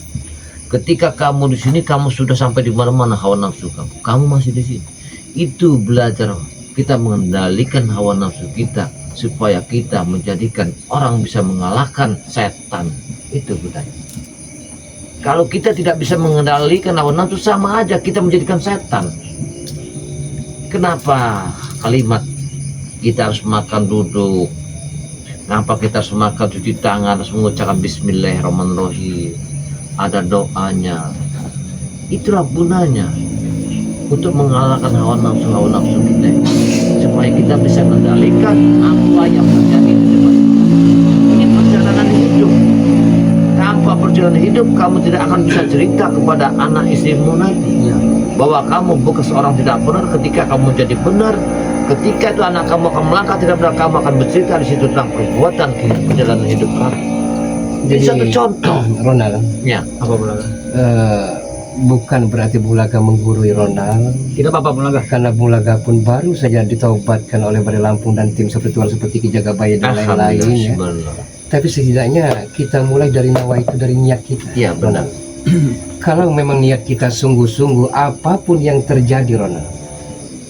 Ketika kamu di sini, kamu sudah sampai di mana-mana hawa nafsu kamu. Kamu masih di sini. Itu belajar kita mengendalikan hawa nafsu kita supaya kita menjadikan orang bisa mengalahkan setan. Itu gunanya. Kalau kita tidak bisa mengendalikan hawa nafsu, sama aja kita menjadikan setan. Kenapa kalimat kita harus makan duduk? Kenapa kita harus makan cuci tangan, harus mengucapkan Bismillahirrahmanirrahim? Ada doanya. Itulah gunanya untuk mengalahkan hawa nafsu kita, supaya kita bisa mengendalikan apa yang terjadi di depan. Ini perjalanan hidup. Tanpa perjalanan hidup, kamu tidak akan bisa cerita kepada anak istrimu nanti bahwa kamu bukan seorang tidak benar. Ketika kamu jadi benar, ketika itu anak kamu akan melangkah tidak benar, kamu akan bercerita di situ tentang perbuatan perjalanan hidup kamu. Jadi satu contoh, Ronald, ya, Apa Bulaga? bukan berarti Bulaga menggurui Ronald, Tidak apa-apa Bulaga. karena Bulaga pun baru saja ditaubatkan oleh Balai Lampung dan tim spiritual seperti Ki Jagabaya dan lain-lain ya. Subhanallah. Tapi setidaknya kita mulai dari nawa itu, dari niat kita. Iya benar. Kalau memang niat kita sungguh-sungguh, apapun yang terjadi Ronald,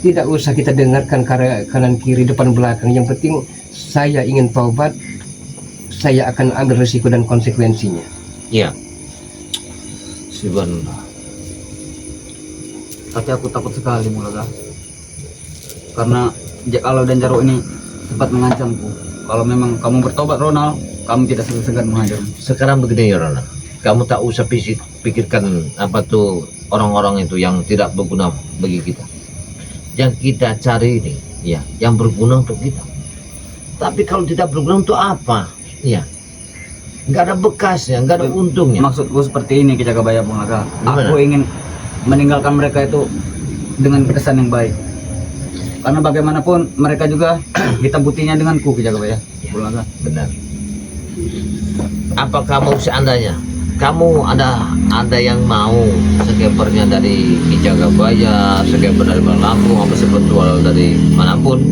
tidak usah kita dengarkan kanan kiri depan belakang. Yang penting saya ingin taubat, saya akan ambil risiko dan konsekuensinya. Iya. Subhanallah. Tapi aku takut sekali Bulaga. Karena Jack Aloy dan Jarwo ini sempat mengancamku. Kalau memang kamu bertobat Ronald, kamu tidak segan-segan menghajarmu. Sekarang begini ya Rona, kamu tak usah pikirkan apa tuh orang-orang itu yang tidak berguna bagi kita. Yang kita cari ini, ya, yang berguna untuk kita. Tapi kalau tidak berguna untuk apa? Ya, nggak ada bekasnya, nggak ada untungnya. Maksudku seperti ini Ki Jagabaya Bulaga. Gimana? Aku ingin meninggalkan mereka itu dengan kesan yang baik. Karena bagaimanapun mereka juga hitam putihnya denganku Ki Jagabaya Bulaga. Benar. Apa kamu seandainya kamu ada yang mau sekepernya dari Ki Jagabaya, sekeper dari Lampung, atau spiritual dari manapun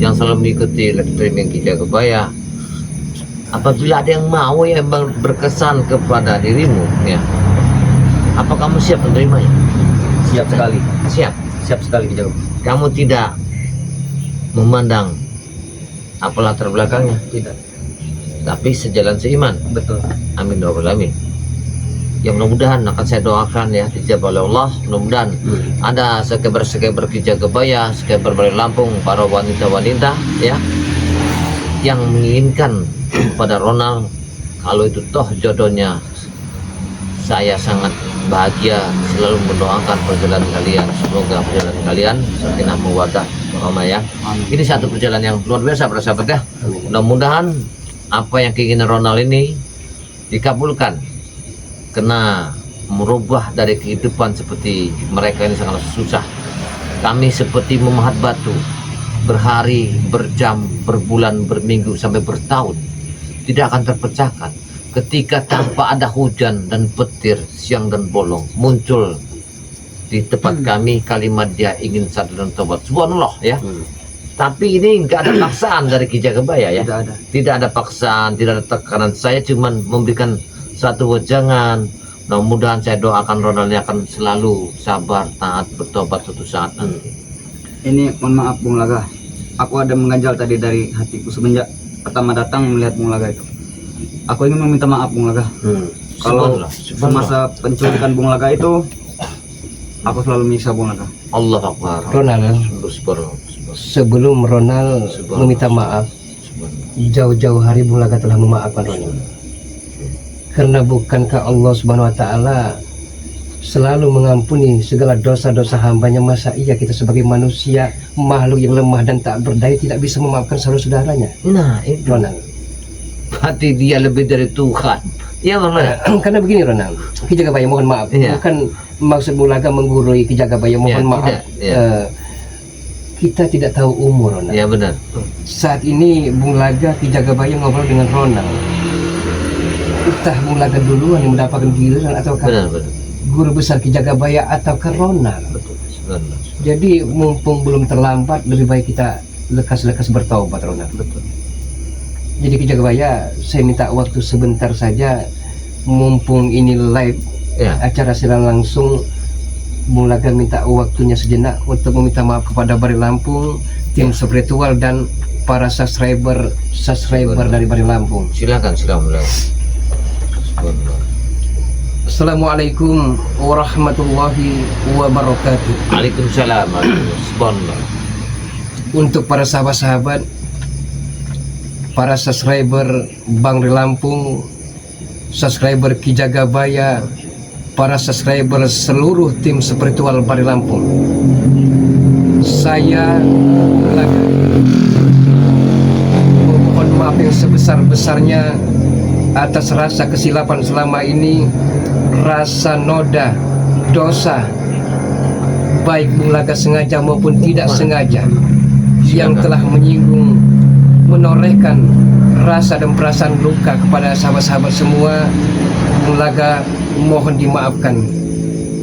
yang selalu mengikuti live streaming Ki Jagabaya, apabila ada yang mau yang berkesan kepada dirimu, ya, apa kamu siap menerimanya? Siap sekali. Siap Sekali Ki Jagabaya. kamu tidak memandang apa latar belakangnya, Tidak. tapi sejalan seiman. Betul. Amin ya rabbal alamin. Ya mudah-mudahan akan saya doakan ya, dijabah oleh Allah. Mudah-mudahan ada sekeber Ki Jagabaya, sekeber Balai Lampung, para wanita-wanita ya, yang menginginkan pada Ronald, kalau itu toh jodohnya, saya sangat bahagia, selalu mendoakan perjalanan kalian. Semoga perjalanan kalian sakinah mawaddah warahmah ya. Amin. Ini satu perjalanan yang luar biasa para sahabat ya. Mudah-mudahan apa yang keinginan Ronald ini dikabulkan, kena merubah dari kehidupan seperti mereka ini sangat susah. Kami seperti memahat batu, berhari, berjam, berbulan, berminggu, sampai bertahun tidak akan terpecahkan. Ketika tanpa ada hujan dan petir, siang dan bolong, muncul di tempat kami kalimat dia ingin sadar dan tobat. Subhanallah ya. Tapi ini nggak ada paksaan dari Ki Jagabaya ya. Tidak ada. Tidak ada paksaan, tidak ada tekanan. Saya cuman memberikan satu wejangan. Nah, mudah-mudahan saya doakan Ronald ini akan selalu sabar, taat, bertobat suatu saat nanti. Ini mohon maaf Bung Laga, aku ada mengganjal tadi dari hatiku semenjak pertama datang melihat Bung Laga itu. Aku ingin meminta maaf Bung Laga. Kalau Subhanallah, semasa penculikan Bung Laga itu, aku selalu menyiksa Bung Laga. Allah Akbar. Ronald, Subhanallah. sebelum Ronald meminta maaf, jauh-jauh hari Bung Laga telah memaafkan Ronald. Karena bukankah Allah Subhanahu wa taala selalu mengampuni segala dosa-dosa hambanya? Masa iya kita sebagai manusia, makhluk yang lemah dan tak berdaya, tidak bisa memaafkan saudara-saudaranya? Nah, itu Ronald, hati dia lebih dari Tuhan. Ya Ronald. karena begini Ronald, Ki Jagabaya mohon maaf, Iya. bukan maksud Bung Laga menggurui Ki Jagabaya, mohon Ya, maaf. tidak, ya. Kita tidak tahu umur Ronald. Ya benar. Saat ini Bung Laga, Ki Jagabaya ngobrol dengan Ronald. Entah Bung Laga duluan yang mendapatkan giliran ataukah Benar, benar. guru besar Ki Jagabaya ataukah Ronald. Betul. Benar. Jadi mumpung belum terlambat, lebih baik kita lekas-lekas bertaubat Ronald. Betul. Jadi Ki Jagabaya, saya minta waktu sebentar saja, mumpung ini live Ya. acara siaran langsung. Bung Laga minta waktunya sejenak untuk meminta maaf kepada Bari Lampung, tim spiritual dan para subscriber dari Bari Lampung. Silakan. Subhanallah. Assalamualaikum warahmatullahi wabarakatuh. Waalaikumsalam. Subhanallah. Untuk para sahabat-sahabat, para subscriber Bangri Lampung, subscriber Ki Jagabaya, para subscriber seluruh tim spiritual Bari Lampung, saya Laga mohon maaf yang sebesar-besarnya atas rasa kesilapan selama ini, rasa noda, dosa, baik Bung Laga sengaja maupun tidak sengaja, yang telah menyinggung, menorehkan rasa dan perasaan luka kepada sahabat-sahabat semua. Bung Laga mohon dimaafkan,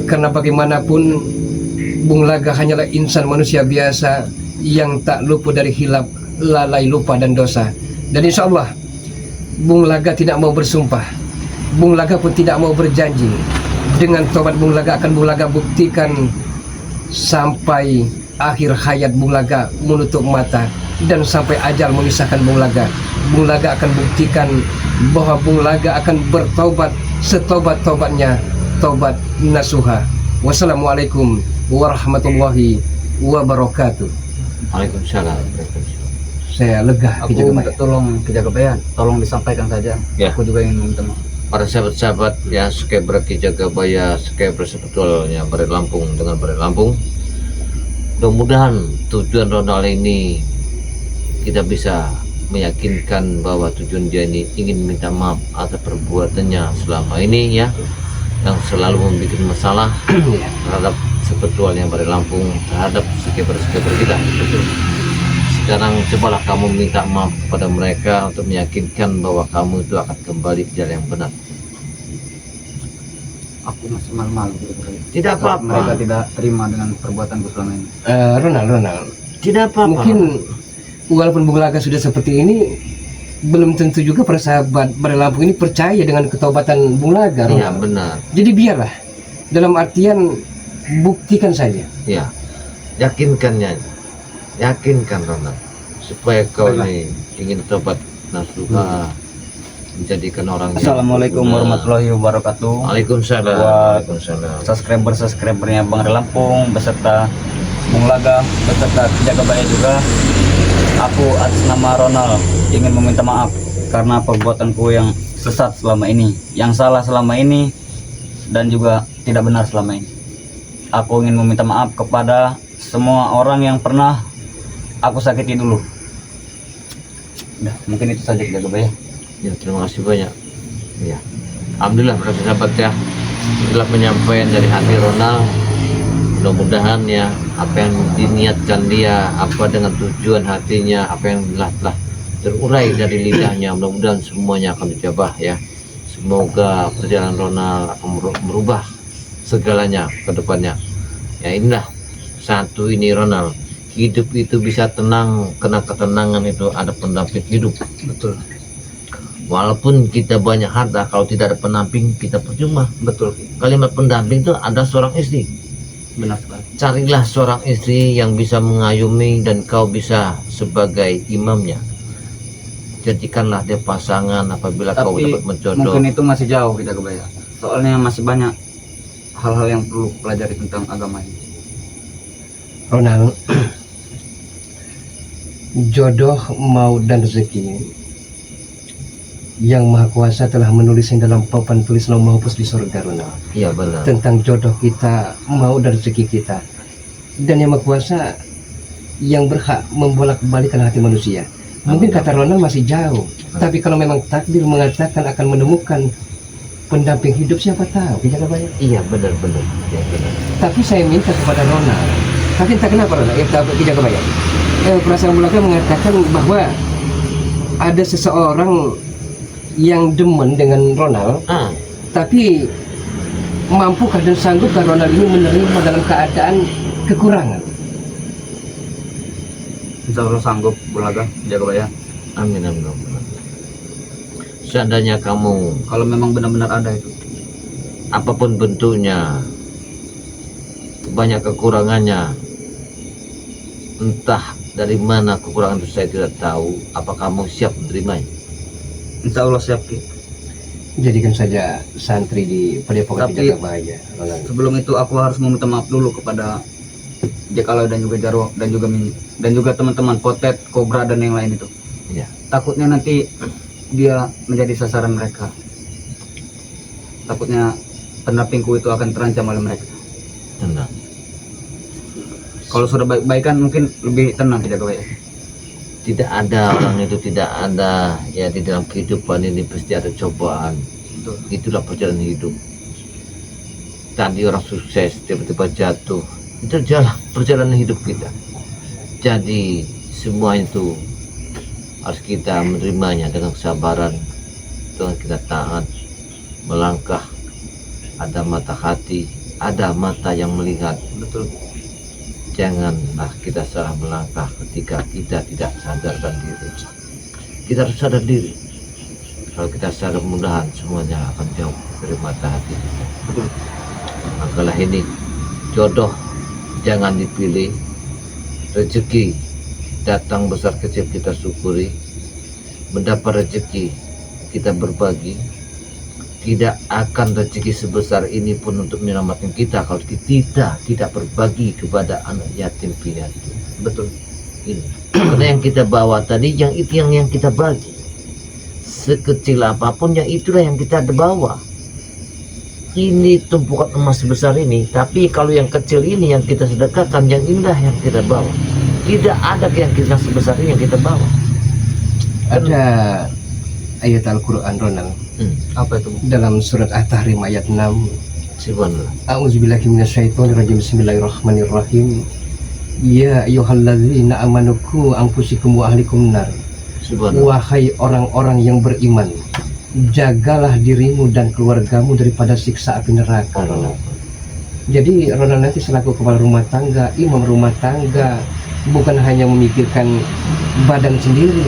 karena bagaimanapun Bung Laga hanyalah insan manusia biasa yang tak luput dari hilap, lalai, lupa dan dosa. Dan insya Allah Bung Laga tidak mau bersumpah, Bung Laga pun tidak mau berjanji. Dengan tobat Bung Laga akan Bung Laga buktikan sampai akhir hayat Bung Laga menutup mata dan sampai ajal memisahkan Bung Laga. Bung Laga akan buktikan bahwa Bung Laga akan bertobat setobat-tobatnya, tobat nasuha. Wassalamualaikum warahmatullahi wabarakatuh. Waalaikumsalam. Saya lega Ki Aku Jagabaya. tolong Ki Jagabaya, tolong disampaikan saja. Ya. Aku juga ingin meminta maaf. Para sahabat-sahabat ya, subscriber Ki Jagabaya, subscriber sebetulnya Bari Lampung dengan Bari Lampung. Mudah-mudahan tujuan Ronald ini kita bisa meyakinkan bahwa tujuan dia ini ingin minta maaf atas perbuatannya selama ini ya, yang selalu membuat masalah terhadap sebetulnya Bari Lampung, terhadap subscriber kita. Sekarang cobalah kamu minta maaf kepada mereka untuk meyakinkan bahwa kamu itu akan kembali ke jalan yang benar. Aku masih malu-malu gitu. Tidak apa-apa. Mereka tidak terima dengan perbuatanku selama ini. Ronald, Tidak apa-apa. mungkin walaupun Bung Laga sudah seperti ini, belum tentu juga para sahabat Bari Lampung ini percaya dengan ketobatan Bung Laga. Iya Ronald. benar. Jadi biarlah, dalam artian buktikan saja. Ya, yakinkannya, yakinkan Ronald supaya kau ini ingin tobat nasuha, menjadikan orang yang Assalamualaikum berguna. warahmatullahi wabarakatuh. Waalaikumsalam. Buat Waalaikumsalam. Subscribernya Bang Lampung beserta Bung Laga beserta Ki Jagabaya juga. Aku atas nama Ronald ingin meminta maaf karena perbuatanku yang sesat selama ini, yang salah selama ini, dan juga tidak benar selama ini. Aku ingin meminta maaf kepada semua orang yang pernah aku sakiti dulu. Udah, mungkin itu saja Ki Jagabaya. Ya, terima kasih banyak. Ya, alhamdulillah sahabat ya. Itulah penyampaian dari hati Ronald. Mudah-mudahan ya apa yang diniatkan dia, apa dengan tujuan hatinya, apa yang telah terurai dari lidahnya, mudah-mudahan semuanya akan dijabah ya. Semoga perjalanan Ronald akan merubah segalanya ke depannya. Ya, inilah satu ini Ronald. Hidup itu bisa tenang, karena ketenangan itu ada pendamping hidup. Betul. Walaupun kita banyak harta, kalau tidak ada pendamping kita percuma. Betul. Kalimat pendamping itu ada seorang istri. Benar sekali. Carilah seorang istri yang bisa mengayomi dan kau bisa sebagai imamnya. Jadikanlah dia pasangan apabila kau Tapi dapat menjodoh. mungkin itu masih jauh Ki Jagabaya. Soalnya masih banyak hal-hal yang perlu pelajari tentang agama ini. Ronald, jodoh, maut dan rezeki yang Maha Kuasa telah menulisnya dalam papan tulis Lauh Mahfuz di surga, Ronald, Iya benar. tentang jodoh kita, maut dan rezeki kita. Dan yang Maha Kuasa yang berhak membolak-balikan hati manusia. Mungkin kata Ronald masih jauh, tapi kalau memang takdir mengatakan akan menemukan pendamping hidup, siapa tahu, Ki Jagabaya. Iya benar-benar. Ya, benar. Tapi saya minta kepada Ronald, tapi entah kenapa Ronald, Ki Jagabaya, perasaan belaka mengatakan bahwa ada seseorang yang demen dengan Ronald, tapi mampukah dan sanggupkah Ronald ini menerima dalam keadaan kekurangan? Insya Allah sanggup Bulaga Jagabaya. Amin amin amin. Seandainya kamu Kalau memang benar-benar ada itu. apapun bentuknya, banyak kekurangannya, entah dari mana kekurangan itu saya tidak tahu. Apa kamu siap menerimanya? Insya Allah siap Ki. Jadikan saja santri di Padepokan Ki Tapi- Jagabaya, Ronald. Sebelum itu aku harus meminta maaf dulu kepada Jekalo dan juga Jarwo dan juga Mini dan juga teman-teman Potet, Kobra dan yang lain itu. Ya. Takutnya nanti dia menjadi sasaran mereka. Takutnya pendampingku itu akan terancam oleh mereka. Tenang. Kalau sudah baik-baikan mungkin lebih tenang Ki Jagabaya. Tidak ada orang itu tidak ada ya di dalam kehidupan ini pasti ada cobaan. Betul. Itulah perjalanan hidup. Tadi orang sukses tiba-tiba jatuh. Itu jalan perjalanan hidup kita. Jadi semua itu harus kita menerimanya dengan kesabaran, dengan kita taat, melangkah. Ada mata hati, ada mata yang melihat. Betul. Janganlah kita salah melangkah ketika kita tidak sadarkan diri. Kita harus sadar diri. Kalau kita sadar, mudahan semuanya akan jauh dari mata hati kita. Betul. Makalah ini jodoh jangan dipilih, rezeki datang besar kecil kita syukuri, mendapat rezeki kita berbagi. Tidak akan rezeki sebesar ini pun untuk menyelamatkan kita kalau kita tidak berbagi kepada anak yatim piatu. Betul. Ini karena yang kita bawa tadi, yang itu yang kita bagi, sekecil apapun yang itulah yang kita bawa. Ini tumpukan emas sebesar ini, tapi kalau yang kecil ini yang kita sedekahkan, yang inilah yang kita bawa. Tidak ada yang kita sebesar ini yang kita bawa. Ada ayat Al-Quran, Ronald, Apa itu? dalam surat At-Tahrim ayat 6. Subhanallah. A'udzubillahi minasyaitonirrajim. Bismillahirrahmanirrahim. Ya ayyuhalladzina amanu qu anfusakum wa ahlikum nar. Subhanallah. Wahai orang-orang yang beriman, jagalah dirimu dan keluargamu daripada siksa api neraka, Ronald. Jadi Ronald nanti selaku kepala rumah tangga, imam rumah tangga, bukan hanya memikirkan badan sendiri.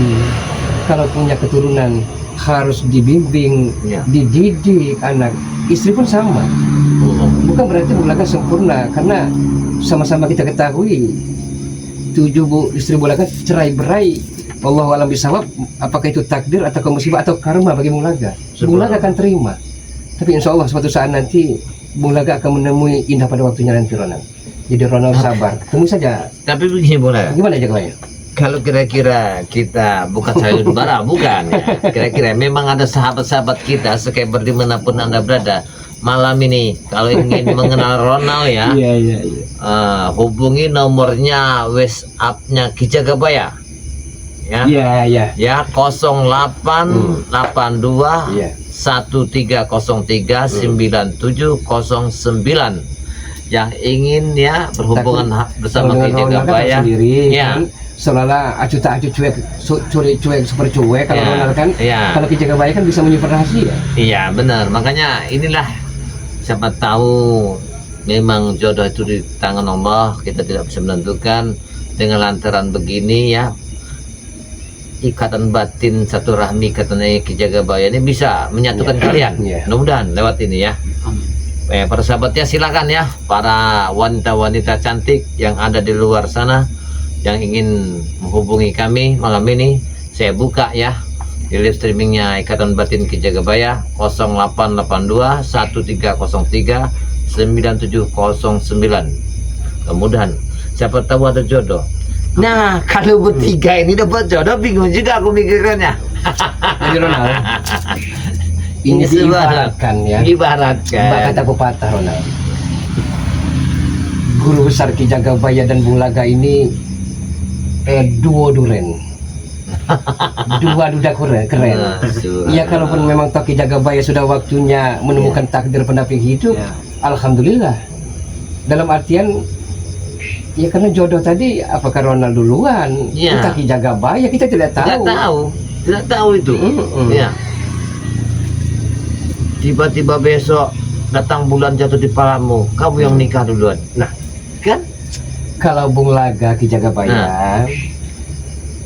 Kalau punya keturunan harus dibimbing, Ya. dididik anak. Istri pun sama. Bukan berarti Bulaga sempurna, karena sama-sama kita ketahui 7 istri Bulaga cerai berai. Wallahu alam bisawab, apakah itu takdir atau musibah atau karma bagi Bulaga. Bulaga akan terima. Tapi insya Allah suatu saat nanti Bulaga akan menemui indah pada waktunya nanti, Ronald. Jadi Ronald sabar, tunggu saja. Tapi begini boleh. Gimana aja kawannya? Kalau kira-kira kita bukan sayembara, bukan ya. Kira-kira memang ada sahabat-sahabat kita Skyper dimanapun Anda berada. Malam ini kalau ingin mengenal Ronald ya, Iya. hubungi nomornya WhatsApp-nya Ki Jagabaya. Ya. Iya. Ya 0882 Iya. 1303 9709 yang ingin ya berhubungan bersama Ki Jagabaya. Sendiri, Ya. kan? Seolah acuh tak acuh cuek, cuek super cuek kalau Ya, Ronald kan. ya. Kalau Ki Jagabaya kan bisa menyimpan rahasia. Iya benar, makanya inilah siapa tahu memang jodoh itu di tangan Allah, kita tidak bisa menentukan. Dengan lantaran begini ya, ikatan batin satu rahmi katanya Ki Jagabaya ini bisa menyatukan Iya. kalian. Iya. Mudah-mudahan lewat ini ya. Amin. Para sahabat ya, silakan ya para wanita-wanita cantik yang ada di luar sana yang ingin menghubungi kami malam ini, saya buka ya di live streamingnya Ikatan Batin Ki Jagabaya 0882 1303 9709. Kemudian siapa tahu ada jodoh. Nah kalau bertiga ini dapat jodoh, bingung juga aku mikirkannya. Jadi Ronald, ini diibaratkan ya. Ibaratkan. Kata pepatah Ronald. Guru besar Ki Jagabaya dan Bung Laga ini duo duren. Dua duda keren. Ya kalaupun memang Ki Jagabaya sudah waktunya menemukan takdir pendamping hidup, Ya. alhamdulillah. Dalam artian ya karena jodoh tadi, apakah Ronald duluan, Ya. entah Ki Jagabaya, kita tidak tahu. Tidak tahu itu. Ya. Tiba-tiba besok datang bulan jatuh di palamu, kamu yang nikah duluan. Nah, kan? Kalau Bung Laga Ki Jagabaya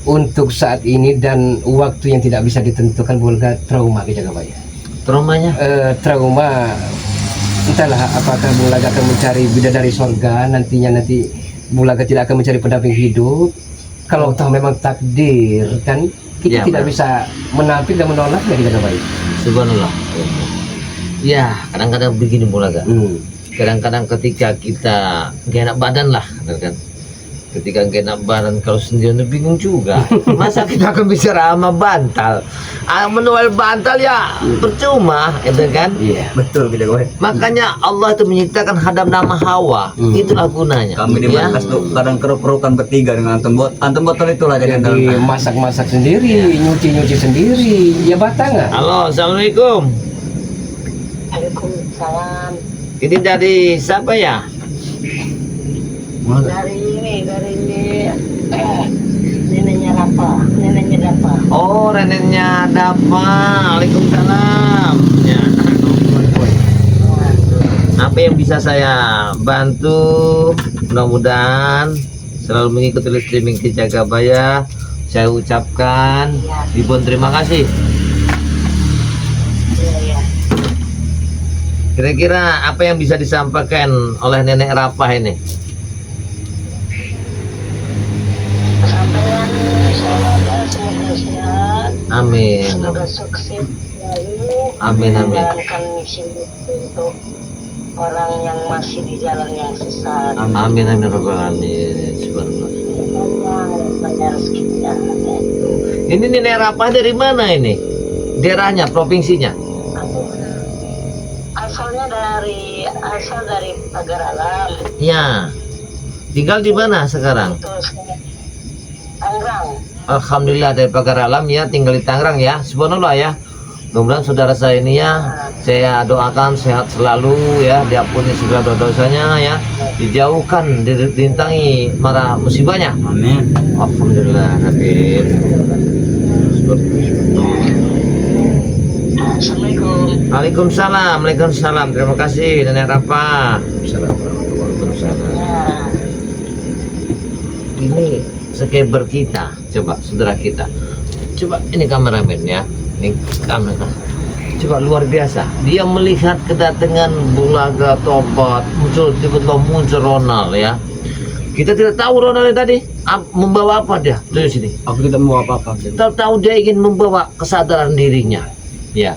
untuk saat ini dan waktu yang tidak bisa ditentukan, Bung Laga trauma Ki Jagabaya. Traumanya? Trauma, entahlah apakah Bung Laga akan mencari bidadari sorga nanti Bung Laga tidak akan mencari pendamping hidup. Kalau tahu memang takdir kan, kita Ya, tidak benar. bisa menampik dan menolaknya Ki Jagabaya. Subhanallah. Ya, kadang-kadang begini Mulaga. Kadang-kadang ketika kita gak enak badan lah, kan? Ketika gak enak badan kalau sendirian bingung juga. Masa kita akan bicara sama bantal? Menual bantal ya percuma, itu kan? Iya. Betul kita gue. Makanya Allah itu menciptakan Adam nama Hawa. Itulah gunanya. Kami di ya. markas tuh kadang keruk-kerukan bertiga dengan antum botol itulah jadi antum. Jadi masak-masak sendiri, nyuci-nyuci sendiri, ya batangan. Halo, assalamualaikum. Waalaikumsalam. Ini dari siapa ya? Dari neneknya Dapa. Oh, neneknya Dapa. Waalaikumsalam. Ya. Apa yang bisa saya bantu? Mudah-mudahan selalu mengikuti live streaming Ki Jagabaya. Saya ucapkan ribuan terima kasih. Iya. Kira-kira apa yang bisa disampaikan oleh Nenek Rapah ini? Sampaian semoga sehat, Amin. semoga sukses selalu. Amin, amin. Menjalankan misi untuk orang yang masih di jalan yang sesat. Amin amin rabbal alamin. Subhanallah. Banyak rezekinya. Ini Nenek Rapah dari mana ini? Daerahnya, provinsinya? Asal dari Pagar Alam. Ya. Tinggal di mana sekarang? Terus Tangerang. Alhamdulillah dari Pagar Alam ya, tinggal di Tangerang ya. Subhanallah ya. Mudah-mudahan saudara saya ini ya, saya doakan sehat selalu ya, diampuni segala dosanya ya, dijauhkan, dirintangi mara musibahnya. Amin. Alhamdulillah. Habib. Assalamualaikum. Waalaikumsalam. Waalaikumsalam. Terima kasih Nenek Rapah. Waalaikumsalam. Ya. Ini subscriber kita, coba saudara kita, coba ini kameramen ya, ini kamera, coba luar biasa, dia melihat kedatangan Bung Laga Tobat, tiba-tiba muncul Ronald ya, kita tidak tahu Ronald tadi membawa apa dia dari sini, Aku tidak mau apa-apa. tahu dia ingin membawa kesadaran dirinya ya.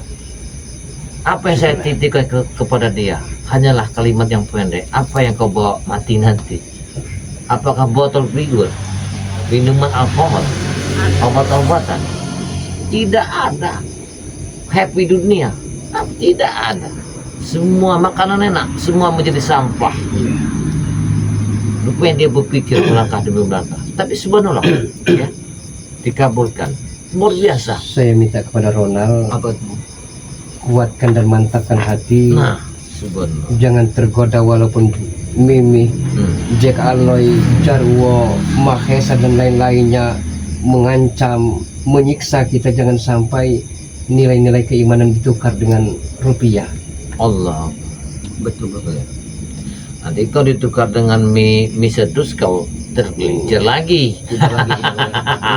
Apa yang saya titipkan kepada dia hanyalah kalimat yang pendek, apa yang kau bawa mati nanti, apakah botol figur minuman alkohol, obat-obatan. Tidak ada happy dunia, tidak ada. Semua makanan enak, semua menjadi sampah. Rupanya dia berpikir melangkah demi melangkah, tapi subhanallah, ya, dikabulkan. Luar biasa. Saya minta kepada Ronald, Apa itu? kuatkan dan mantapkan hati. Nah, subhanallah. Jangan tergoda walaupun Mimi, Jack Aloy, Jarwo, Mahesa dan lain-lainnya mengancam, menyiksa kita. Jangan sampai nilai-nilai keimanan ditukar dengan rupiah. Allah. Betul betul. Nanti kau ditukar dengan mie sedus, kau tergelincir lagi.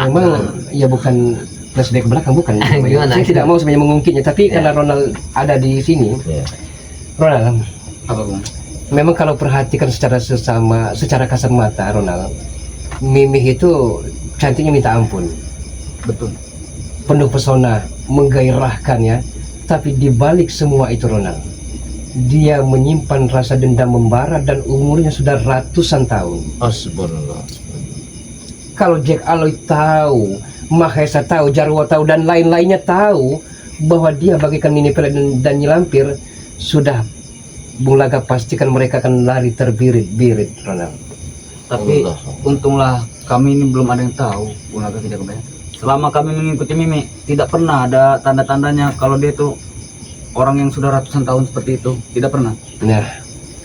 Memang ya bukan flashback belakang, bukan. Gimana? Saya tidak mau sebenarnya mengungkitnya, tapi Ya. karena Ronald ada di sini, Ya. Ronald, Apa Bung? memang kalau perhatikan secara kasat mata, Ronald, Mimi itu cantiknya minta ampun, Betul. penuh pesona, menggairahkan ya. Tapi di balik semua itu, Ronald, dia menyimpan rasa dendam membara dan umurnya sudah ratusan tahun. Oh, subhanallah. Kalau Jack Aloy tahu, Mahesa tahu, Jarwo tahu, dan lain-lainnya tahu bahwa dia bagaikan Nini Pele dan Nyilampir, sudah Bung Laga pastikan mereka akan lari terbirit-birit, Ronald. Tapi Allah. untunglah kami ini belum ada yang tahu Bung Laga tidak kebayang. Selama kami mengikuti Mimi, tidak pernah ada tanda-tandanya kalau dia itu orang yang sudah ratusan tahun seperti itu. Tidak pernah. Nah,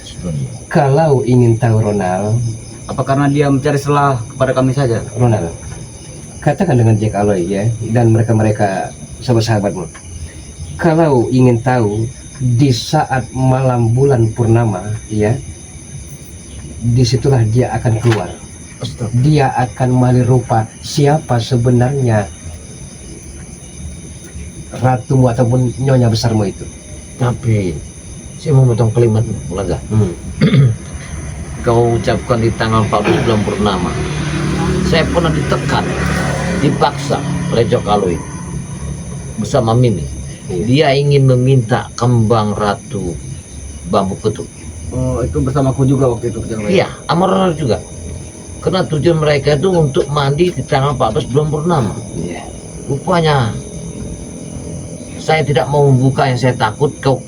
Subhanallah. kalau ingin tahu, Ronald, Apa karena dia mencari celah kepada kami saja? Ronald, katakan dengan Jack Aloy ya, dan mereka sahabat-sahabatmu. Kalau ingin tahu, di saat malam bulan purnama, ya, disitulah dia akan keluar. Dia akan melihat rupa siapa sebenarnya ratumu ataupun nyonya besarmu itu. Tapi saya mau potong kalimat Laga. Kau ucapkan di tanggal 14 bulan purnama. Saya pernah ditekan, dipaksa oleh Jack Aloy bersama Mimi. Dia ingin meminta kembang ratu bambu ketuk. Oh, itu bersamaku juga waktu itu. Iya, sama Ronald juga. Karena tujuan mereka itu untuk mandi di tanggal 14 bulan purnama. Iya. Rupanya saya tidak mau membuka yang saya takut kau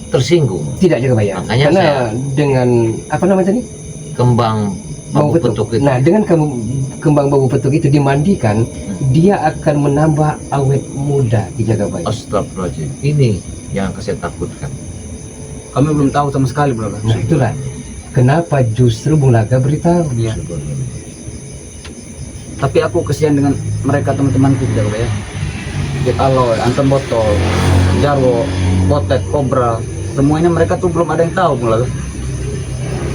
tersinggung. Tidak juga bayar. Makanya Karena saya- dengan apa namanya tadi? Kembang bambu petuk itu. Nah, dengan kembang bambu petuk itu dimandikan, dia akan menambah awet muda di Jagabaya. Astagfirullahaladzim. Ini yang saya takutkan. Kami belum tahu sama sekali, Bro. Nah, itulah kenapa justru Bung Laga beritahu. Iya. Tapi aku kesian dengan mereka teman-temanku jago ya. Jack Aloy, Anton Botol, Jarwo, Botet, Cobra, semuanya mereka tuh belum ada yang tahu mulai.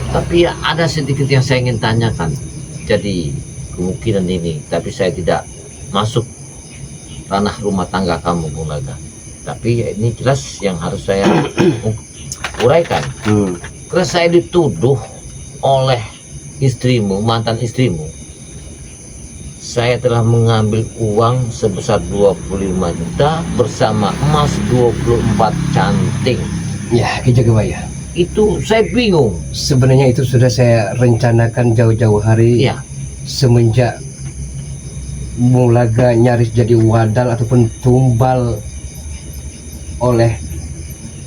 Tapi ya ada sedikit yang saya ingin tanyakan. Jadi kemungkinan ini, tapi saya tidak masuk ranah rumah tangga kamu, Bung Laga. Tapi ya ini jelas yang harus saya uraikan. Karena saya dituduh oleh istrimu, mantan istrimu, saya telah mengambil uang sebesar 25 juta bersama emas 24 canting. Ya, Ki Jagabaya. Itu saya bingung. Sebenarnya itu sudah saya rencanakan jauh-jauh hari Iya, semenjak Bung Laga nyaris jadi wadal ataupun tumbal oleh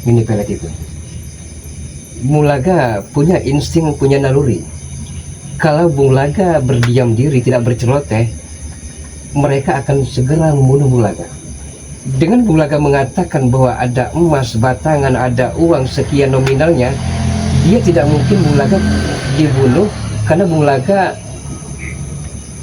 Mini Pelet itu. Bung Laga punya insting, punya naluri. Kalau Bung Laga berdiam diri, tidak berceloteh, mereka akan segera membunuh Bung Laga. Dengan Bung Laga mengatakan bahwa ada emas batangan, ada uang sekian nominalnya, dia tidak mungkin Bung Laga dibunuh karena Bung Laga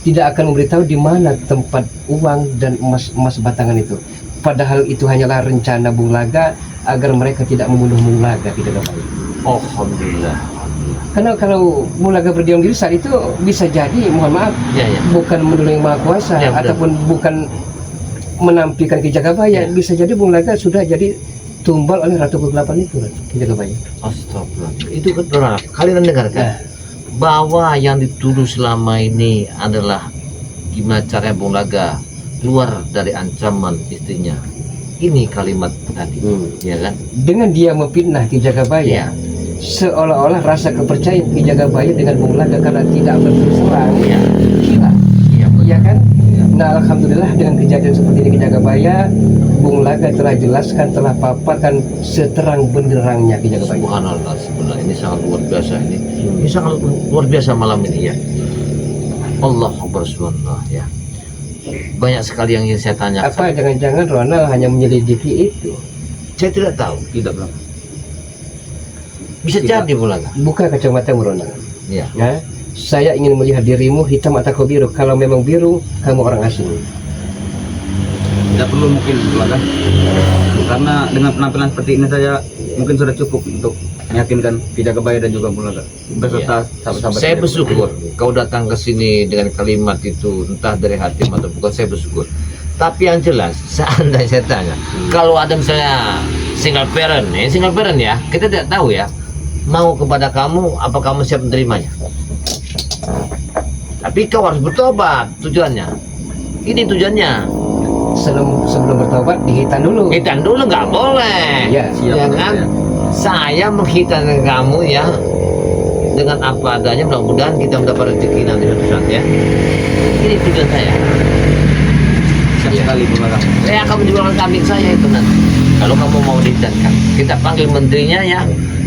tidak akan memberitahu di mana tempat uang dan emas batangan itu. Padahal itu hanyalah rencana Bung Laga agar mereka tidak membunuh Bung Laga, tidak ada baik. alhamdulillah. Karena kalau Bung Laga berdiam diri saat itu bisa jadi, mohon maaf, Ya, ya. bukan menuduh yang maha kuasa Ya, benar. ataupun bukan menampilkan Ki Jagabaya. Ya. Bisa jadi Bung Laga sudah jadi tumbal oleh Ratu Kegelapan itu, Ki Jagabaya. Astagfirullah. Itu kan orang kalian dengarkan Nah. bahwa yang dituduh selama ini adalah gimana caranya Bung Laga keluar dari ancaman istrinya. Ini kalimat tadi, ya kan? Dengan dia memfitnah Ki Ya, Jagabaya, seolah-olah rasa kepercayaan Ki Jagabaya dengan Bung Laga karena tidak berterus terang, ya, hilang. ya. Iya kan? Nah, alhamdulillah dengan kejadian seperti ini Ki Jagabaya, Bung Laga telah jelaskan, telah paparkan seterang benderangnya Ki Jagabaya. Subhanallah, sebenarnya ini sangat luar biasa ini. Ini sangat luar biasa malam ini ya. Allah Akbar subhanallah ya. Banyak sekali yang ingin saya tanyakan. Apa jangan-jangan Ronald hanya menyelidiki itu? Saya tidak tahu. Tidak belum. Bisa Tidak. jadi Bulaga. Buka kacamatamu Ronald. Ya. Ya, saya ingin melihat dirimu hitam atau biru. Kalau memang biru, kamu orang asing. Tidak perlu mungkin Bulaga. Karena dengan penampilan seperti ini saja mungkin sudah cukup untuk meyakinkan Ki Jagabaya dan juga Bulaga beserta sahabat-sahabat. Saya kita. bersyukur kau datang ke sini dengan kalimat itu, entah dari hati atau bukan, saya bersyukur. Tapi yang jelas, seandainya saya tanya, kalau ada misalnya single parent ya, kita tidak tahu ya, mau kepada kamu, apa kamu siap menerimanya? Tapi kau harus bertobat, tujuannya. Ini tujuannya. Sebelum bertobat, dihitan dulu. Hitan dulu nggak boleh. Ya, siap, ya kan? ya. Saya menghitan kamu ya dengan apa adanya, mudah-mudahan kita mendapat rezeki nanti suatu saat ya. Ini tujuan saya. Siap sekali Bulaga. Saya akan menjualkan kambing saya itu nanti. Kalau kamu mau dihitankan, kita panggil menterinya ya.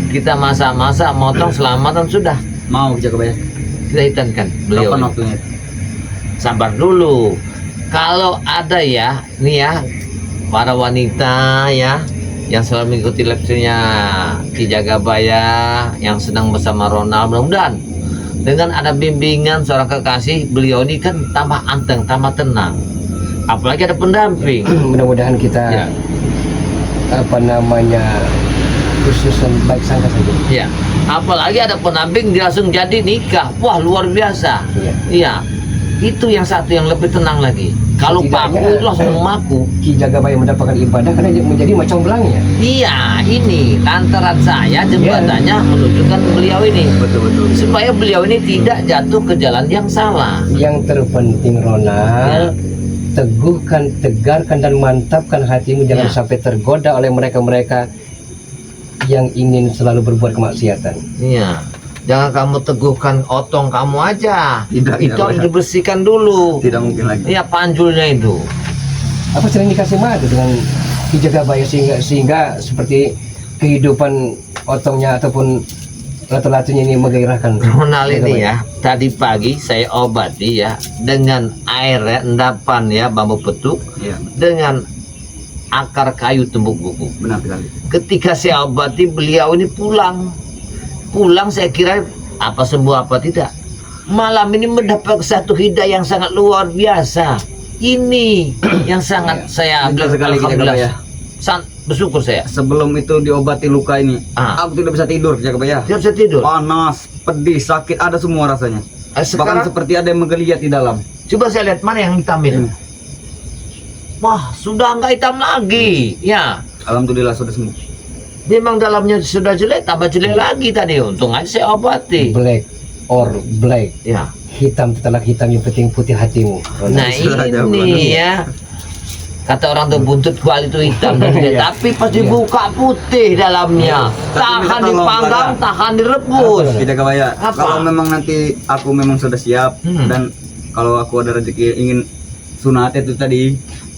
Kita masak-masak, motong, selamatan sudah. Mau Ki Jagabaya. Kita hitankan beliau. Kapan ini. waktunya? Sabar dulu. Kalau ada ya, nih ya, para wanita ya yang selalu mengikuti lecture-nya Ki Jagabaya, yang senang bersama Ronald, mudah-mudahan dengan ada bimbingan seorang kekasih, beliau ini kan tambah anteng, tambah tenang. Apalagi ada pendamping. mudah-mudahan kita Ya. khususan baik sangka saja. Ya, apalagi ada pendamping dia langsung jadi nikah. Wah, luar biasa. Iya. Iya. Itu yang satu yang lebih tenang lagi. Kalau Setidaknya- paku itu langsung memaku. Ki Jagabaya mendapatkan ibadah karena dia menjadi macam belangnya. Iya, ini lantaran saya jembatannya menunjukkan beliau ini. Betul-betul. Supaya beliau ini tidak jatuh ke jalan yang salah. Yang terpenting Ronald, teguhkan, tegarkan dan mantapkan hatimu, jangan Ya. sampai tergoda oleh mereka-mereka yang ingin selalu berbuat kemaksiatan. Iya. Jangan kamu teguhkan otong kamu aja. Tidak, Itu tidak harus boleh. dibersihkan dulu. Tidak mungkin lagi. Iya, panjulnya itu. Apa sering dikasih madu dengan Ki Jagabaya sehingga seperti kehidupan otongnya ataupun latu-latunya ini menggairahkan. Ronald ini ya, tadi pagi saya obati ya dengan air ya, endapan ya, bambu petuk Iya, dengan akar kayu tembuk buku. benar sekali. Ketika saya obati, beliau ini pulang saya kira apa sembuh apa tidak. Malam ini mendapat satu hidayah yang sangat luar biasa. Ini yang sangat saya Betul sekali, Ki Jagabaya. sangat bersyukur saya. Sebelum itu diobati luka ini, Ah. aku tidak bisa tidur Ki Jagabaya. Dia bisa tidur. Panas, pedih, sakit, ada semua rasanya. Sekarang Bahkan seperti ada yang menggeliat di dalam. coba saya lihat mana yang hitam ini. Wah, sudah nggak hitam lagi. Ya, Alhamdulillah sudah sembuh. memang dalamnya sudah jelek, tambah jelek lagi tadi. Untung aja saya obati. Black or black, Ya. hitam setelah hitam, yang penting putih hatimu. Nah Sudah ada bulan ini ya, kata orang tuh buntut kuali itu hitam Iya. tapi pas dibuka putih dalamnya. Tapi Tahan minta tolong, dipanggang, Bada. tahan direbus. Ki Jagabaya, Apa? kalau memang nanti aku memang sudah siap dan kalau aku ada rezeki ingin sunat itu tadi,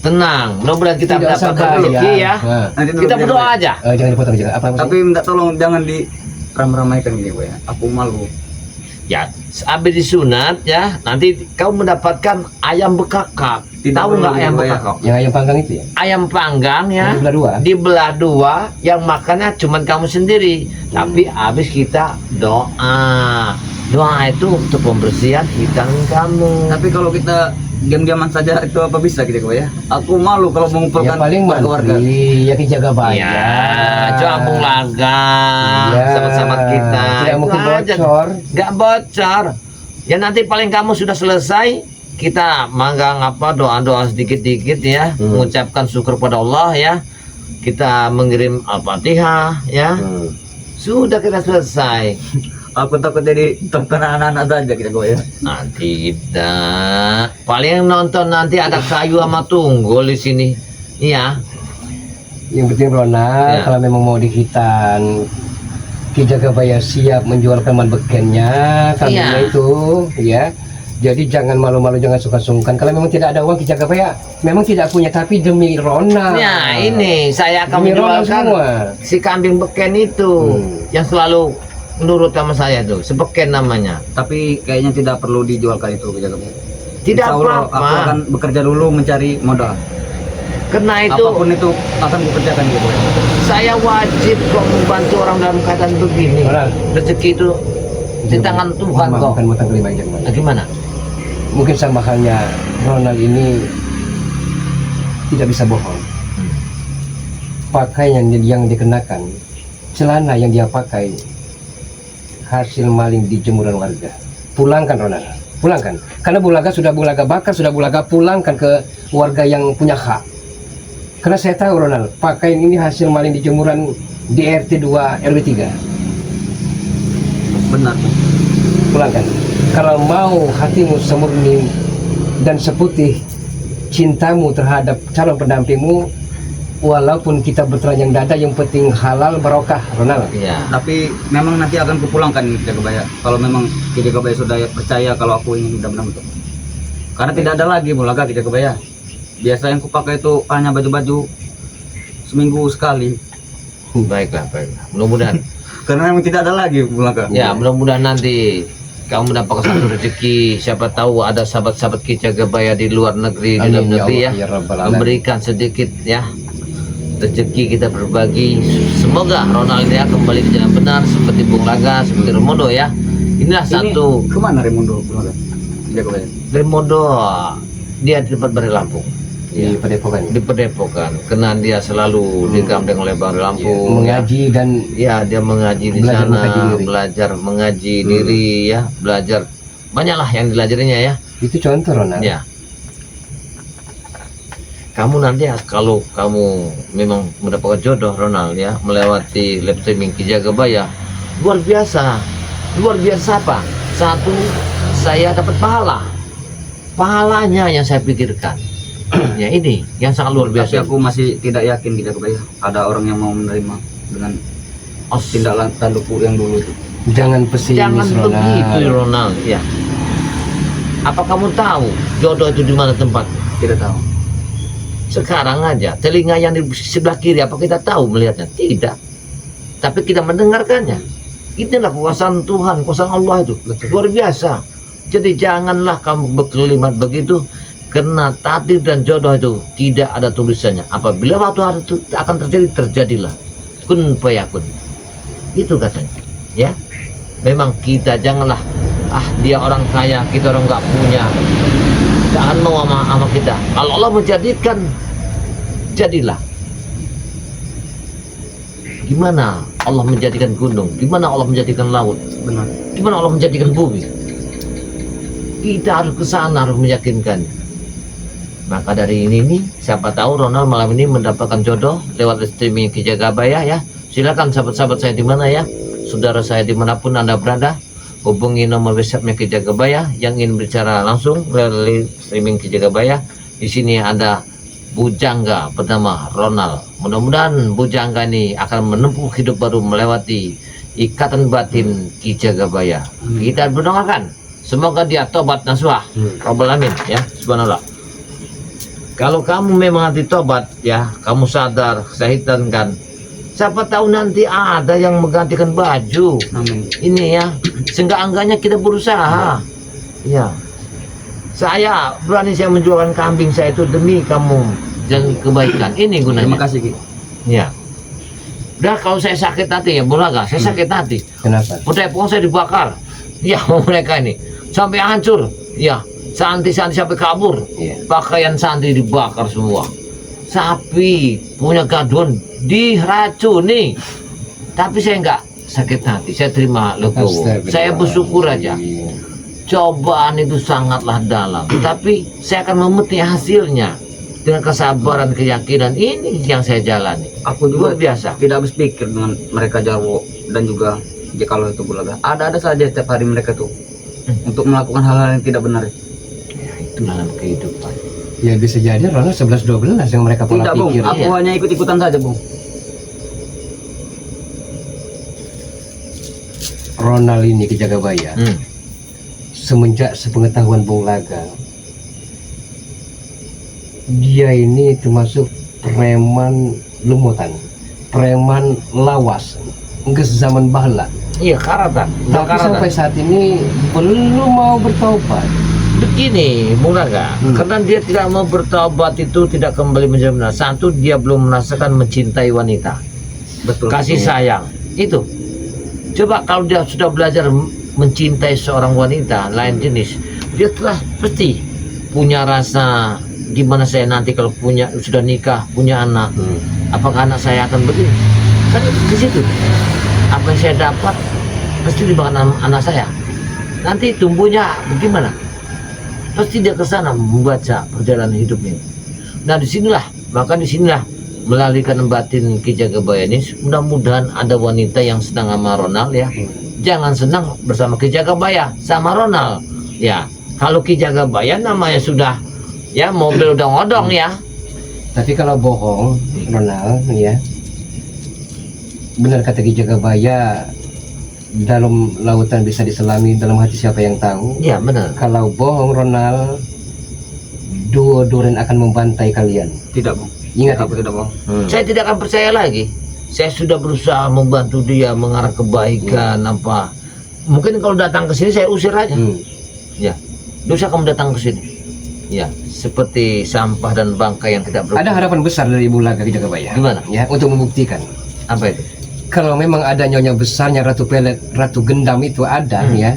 Tenang, mudah-mudahan kita Tidak usah mendapatkan rezeki ya. Nah, nanti dulu Kita Ki berdoa Jagabaya. aja. jangan dipotong jangan. Apa Tapi minta tolong jangan diram-ramaikan Ki Jagabaya. Aku malu. Ya, habis disunat ya, nanti kau mendapatkan ayam bekakak. Tidak Tahu perlu nggak ayam dibayar. bekakak? yang ayam panggang itu ya? Ayam panggang ya, Yang dibelah dua? dibelah dua, yang makannya cuman kamu sendiri. Tapi habis kita doa itu untuk pembersihan hitam kamu. Tapi kalau kita diam-diaman saja itu apa bisa Ki Jagabaya? Aku malu kalau Ya mengumpulkan paling warga. mantri, ya Ki Jagabaya. Ya, Campung Laga Ya, sama-sama kita. tidak Itu mungkin aja. bocor. Nggak bocor. Ya nanti paling kamu sudah selesai, kita manggang apa doa-doa sedikit-dikit ya, mengucapkan syukur pada Allah ya. Kita mengirim Al-Fatihah ya. Sudah kita selesai. Aku takut jadi tonton anak-anak saja Ki Jagabaya. Nah, tidak. Paling yang nonton nanti ada kayu sama tunggul di sini. Iya. Yang penting Ronald, Ya. kalau memang mau dihitan, Ki Jagabaya siap menjual keman bekennya, kambingnya Iya. itu, ya. Jadi jangan malu-malu, jangan sungkan-sungkan. Kalau memang tidak ada uang Ki Jagabaya, memang tidak punya, tapi demi Ronald. Ya ini saya akan Demi Ronald menjualkan semua. si kambing beken itu yang selalu menurut sama saya tuh, sebeken namanya. Tapi kayaknya tidak perlu dijualkan itu Ki Jagabaya. Tidak Insya Allah, apa-apa. aku akan bekerja dulu mencari modal. Karena itu Apapun itu akan kukerjakan Ki Jagabaya. saya wajib kok membantu orang dalam keadaan begini. Ronald. Rezeki itu di tangan Tuhan kok. Bukan mutang kelima jangan. Nah, gimana? Mungkin sama halnya Ronald ini tidak bisa bohong. Pakaian yang dikenakan, celana yang dia pakai hasil maling di jemuran warga. Pulangkan Ronald, pulangkan. Karena bulaga sudah bulaga bakar, sudah bulaga, pulangkan ke warga yang punya hak. Karena saya tahu Ronald, pakaian ini hasil maling di jemuran di RT 2 RW 3. Benar. Pulangkan. Kalau mau hatimu semurni dan seputih cintamu terhadap calon pendampingmu, walaupun kita bertelanjang dada, yang penting halal barokah Ronald. Iya. Tapi memang nanti akan kupulangkan Ki Jagabaya. Kalau memang Ki Jagabaya sudah percaya kalau aku ini benar-benar betul. Karena tidak ada lagi bulaga Ki Jagabaya. Biasa yang kupakai itu hanya baju-baju seminggu sekali. Baiklah. Mudah-mudahan. Karena memang tidak ada lagi bulaga. Ya, mudah-mudahan nanti kamu mendapatkan satu rezeki. Siapa tahu ada sahabat-sahabat Ki Jagabaya di luar negeri, di dalam Amin, negeri ya ya, Allah, ya Rabbal Alamin. memberikan sedikit ya rezeki, kita berbagi. Semoga Ronald ya kembali ke jalan benar seperti Bung Laga, seperti Remondo ya. Inilah satu Ini kemana Raimundo bulaga? Ki Jagabaya. Remondo, dia di tempat Bari Lampung. Di Padepokan. Di Padepokan, karena dia selalu digandeng oleh Bari Lampung. Mengaji dan Ya, dia mengaji di Belajar sana, mengaji diri. belajar mengaji diri ya, belajar banyaklah yang dilajarinya ya. itu contoh Ronald. Ya. Kamu nanti kalau kamu memang mendapatkan jodoh Ronald ya, melewati live streaming Ki Jagabaya, luar biasa. Luar biasa apa? Satu, saya dapat pahala. Pahalanya yang saya pikirkan. Ya ini yang sangat luar Tapi biasa. aku masih tidak yakin Ki Jagabaya ada orang yang mau menerima dengan tindak tandukku yang dulu itu. Jangan pesimis Jangan begitu Ronald. Ronald ya. Apa kamu tahu jodoh itu di mana tempat? Tidak tahu. Sekarang aja telinga yang di sebelah kiri, apa kita tahu melihatnya? Tidak. Tapi kita mendengarkannya. Inilah kuasaan Tuhan, kuasaan Allah itu luar biasa. Jadi janganlah kamu berkelimat begitu, karena takdir dan jodoh itu tidak ada tulisannya. Apabila waktu hari itu akan terjadi, terjadilah. Kun fayakun. Itu katanya. Ya. Memang kita janganlah dia orang kaya, kita orang nggak punya. Jangan mau sama kita. Kalau Allah menjadikan, jadilah. Gimana Allah menjadikan gunung? Gimana Allah menjadikan laut? Benar. Gimana Allah menjadikan bumi? Kita harus ke sana, harus meyakinkan. Maka dari ini nih, siapa tahu Ronald malam ini mendapatkan jodoh lewat streaming Ki Jagabaya ya. Silakan sahabat-sahabat saya di mana ya, saudara saya dimanapun Anda berada, hubungi nomor WhatsAppnya Ki Jagabaya yang ingin bicara langsung melalui streaming Ki Jagabaya. Di sini ada bujangga bernama Ronald. Mudah-mudahan bujangga ini akan menempuh hidup baru melewati ikatan batin Ki Jagabaya. Kita berdoakan semoga dia tobat nasuha. Rabbal alamin ya, subhanallah. Kalau kamu memang nanti tobat ya, kamu sadar, sahitan kan, siapa tahu nanti ada yang menggantikan baju. Amin. Ini ya, seenggak-enggaknya kita berusaha. Ya, saya berani saya menjualkan kambing saya itu demi kamu dan kebaikan. Ini gunanya. Terima kasih Ki. Ya. Udah kalau saya sakit hati ya, Bulaga, saya sakit hati. Kenapa? Padepokan saya dibakar. Ya, mereka ini sampai hancur. Ya, santri-santri sampai kabur. Iya. Pakaian santri dibakar semua. Sapi punya gadun diracuni. Tapi saya enggak sakit hati. Saya terima legowo. Saya bersyukur aja. Cobaan itu sangatlah dalam, tapi saya akan memetik hasilnya dengan kesabaran, keyakinan. Ini yang saya jalani. Aku Luar juga biasa. tidak habis pikir dengan mereka Jawa dan juga kalau itu Bulaga. Ada saja setiap hari mereka tuh untuk melakukan hal-hal yang tidak benar. Ya, itu dalam kehidupan. Ya bisa jadi Ronald 11-12 yang mereka pola Tidak Bung, pikir. aku Iya. hanya ikut-ikutan saja Bung. Ronald ini Ki Jagabaya semenjak sepengetahuan Bung Laga, dia ini termasuk preman lumutan, preman lawas, enggak zaman bahla. Iya, karatan. Tapi sampai saat ini belum mau bertobat. Begini, Bung Laga, karena dia tidak mau bertobat itu tidak kembali menjadi benar. Satu, dia belum merasakan mencintai wanita. Betul. Kasih betul. sayang. Itu. Coba kalau dia sudah belajar mencintai seorang wanita lain jenis, dia telah pasti punya rasa gimana saya nanti kalau sudah nikah, punya anak, apakah anak saya akan begini? Kan di situ. Apa yang saya dapat pasti dimakan anak saya. Nanti tumbuhnya bagaimana? Pasti dia ke sana membaca perjalanan hidupnya. Nah disinilah melalui kanan batin Ki Jagabaya ini, mudah-mudahan ada wanita yang senang sama Ronald ya. Jangan senang bersama Ki Jagabaya sama Ronald ya. Kalau Ki Jagabaya namanya sudah ya mobil udah ngodong ya. Tapi kalau bohong, Ronald ya, benar kata Ki Jagabaya, dalam lautan bisa diselami, dalam hati siapa yang tahu. Ya benar. Kalau bohong Ronald, duo Duren akan membantai kalian. Tidak, Bung. Ingat Aku itu. tidak bohong. Saya tidak akan percaya lagi. Saya sudah berusaha membantu dia mengarah kebaikan apa. Mungkin kalau datang ke sini saya usir aja. Ya, dosa kamu datang ke sini. Ya, seperti sampah dan bangkai yang tidak berguna. Ada harapan besar dari Bung Laga Ki Jagabaya. Gimana? Ya, untuk membuktikan. Apa itu? Kalau memang ada nyonya besarnya Ratu Pelet, Ratu Gendam itu ada ya,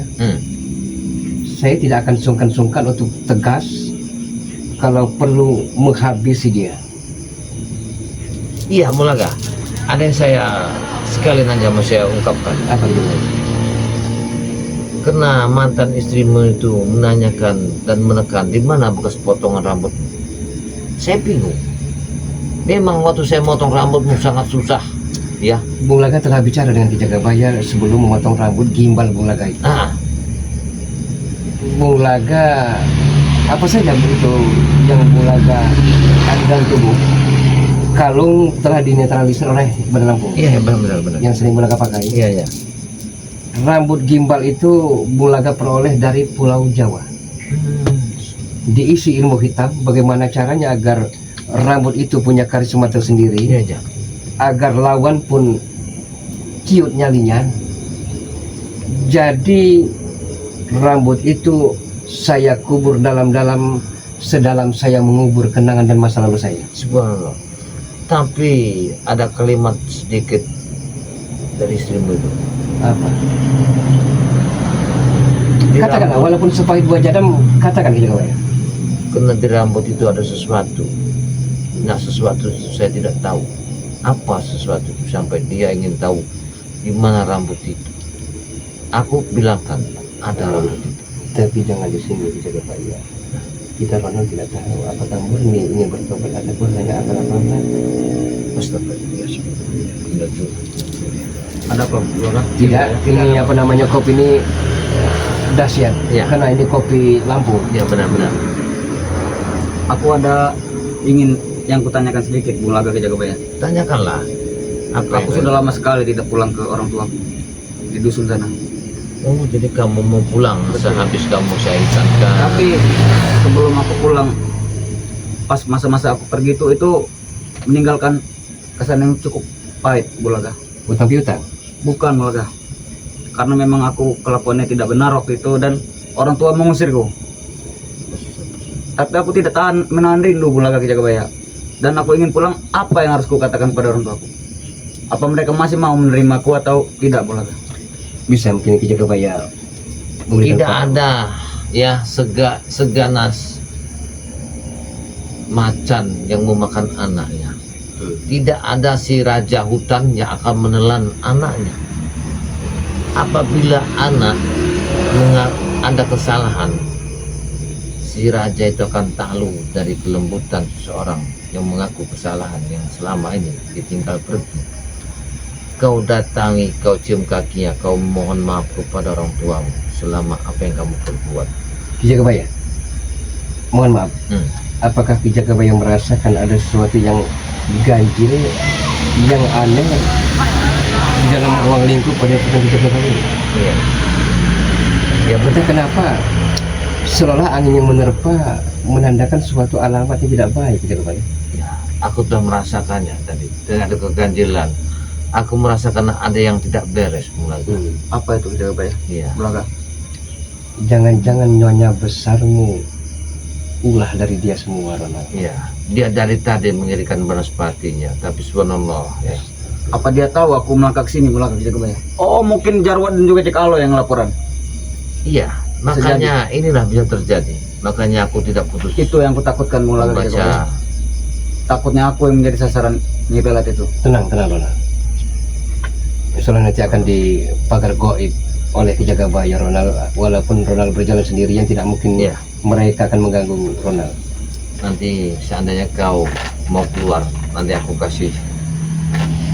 saya tidak akan sungkan-sungkan untuk tegas kalau perlu menghabisi dia. Iya, Mulaga. Ada yang saya sekalian aja mau saya ungkapkan. Apa itu? Karena mantan istrimu itu menanyakan dan menekan di mana bekas potongan rambut. Saya bingung. Memang waktu saya motong rambutmu sangat susah, ya. Bung Laga telah bicara dengan Ki Jagabaya sebelum memotong rambut gimbal Bung Laga itu. Bung Laga apa saja begitu yang Bung Laga kandang tubuh, kalung telah dinetralisir oleh Badan Lampung. Iya, benar. Yang sering Bung Laga pakai. Iya. Rambut gimbal itu Bung Laga peroleh dari Pulau Jawa. Diisi ilmu hitam, bagaimana caranya agar rambut itu punya karisma tersendiri. Iya. Agar lawan pun ciut nyalinya. Jadi rambut itu saya kubur dalam-dalam, sedalam saya mengubur kenangan dan masa lalu saya. Subhanallah. Tapi ada kalimat sedikit dari istrimu itu. Apa? Di Katakanlah, rambut- walaupun sepahit buah jadam, katakan Ki Jagabaya. Karena di rambut itu ada sesuatu. Nah, sesuatu itu saya tidak tahu. Apa sesuatu itu sampai dia ingin tahu di mana rambut itu. Aku bilangkan ada rambut itu. Tapi jangan di sini Ki Jagabaya. Kita Ronald tidak tahu apakah murni ingin bertobat ataupun hanya akal-akalan. Astagfirullah. Tidak tuh. Ada apa, Bung? Tidak, ini apa namanya, kopi ini dahsyat. Ya. Karena ini kopi Lampung. Ya benar-benar. Aku ada ingin yang kutanyakan sedikit, Bung Laga Ki Jagabaya. Tanyakanlah. Apa Aku yang sudah lama sekali tidak pulang ke orang tuaku di dusun sana. Oh, jadi kamu mau pulang sehabis kamu saya insankan. Tapi sebelum aku pulang, pas masa-masa aku pergi itu meninggalkan kesan yang cukup pahit, Bung Laga. Utang piutang. Bukan, Bung Laga. Karena memang aku kelakuannya tidak benar waktu itu dan orang tua mengusirku. Tapi aku tidak menahan rindu, Bung Laga Ki Jagabaya. Dan aku ingin pulang, apa yang harus kukatakan pada orang tuaku? Apa mereka masih mau menerimaku atau tidak, Bung Laga? Bisa mungkin Ki Jagabaya memberikan Tidak fatwa. ada ya seganas macan yang memakan anaknya. Tidak ada si raja hutan yang akan menelan anaknya. Apabila anak ada kesalahan, si raja itu akan takluk dari kelembutan seseorang yang mengaku kesalahan yang selama ini ditinggal pergi. Kau datangi, kau cium kakinya, kau mohon maaf kepada orang tuamu selama apa yang kamu perbuat. Ki Jagabaya, mohon maaf, apakah Ki Jagabaya merasakan ada sesuatu yang ganjil, yang aneh di dalam ruang lingkup pada Ki Jagabaya? Iya. Ya betul, kenapa seolah angin yang menerpa menandakan suatu alamat yang tidak baik Ki Jagabaya? Ya, aku telah merasakannya tadi dengan ada keganjilan. Aku merasakan ada yang tidak beres Mulaga. Apa itu Ki Jagabaya? Iya. Mulaga. Jangan-jangan nyonya besarmu ulah dari dia semua, Ronald. Iya. Dia dari tadi mengirikan banaspatinya, tapi subhanallah ya. Apa dia tahu aku melangkah ke sini Mulaga Ki Jagabaya? Oh, mungkin Jarwo dan juga Cek Alo yang laporan. Iya, makanya inilah bisa terjadi. Makanya aku tidak putus Itu yang kutakutkan Mulaga Ki Jagabaya. membaca. Takutnya aku yang menjadi sasaran Nyi Pelet itu. Tenang, Ronald. Soalnya nanti akan dipagar goib oleh Ki Jagabaya, Ronald. Walaupun Ronald berjalan sendirian, tidak mungkin Iya. mereka akan mengganggu Ronald. Nanti seandainya kau mau keluar, nanti aku kasih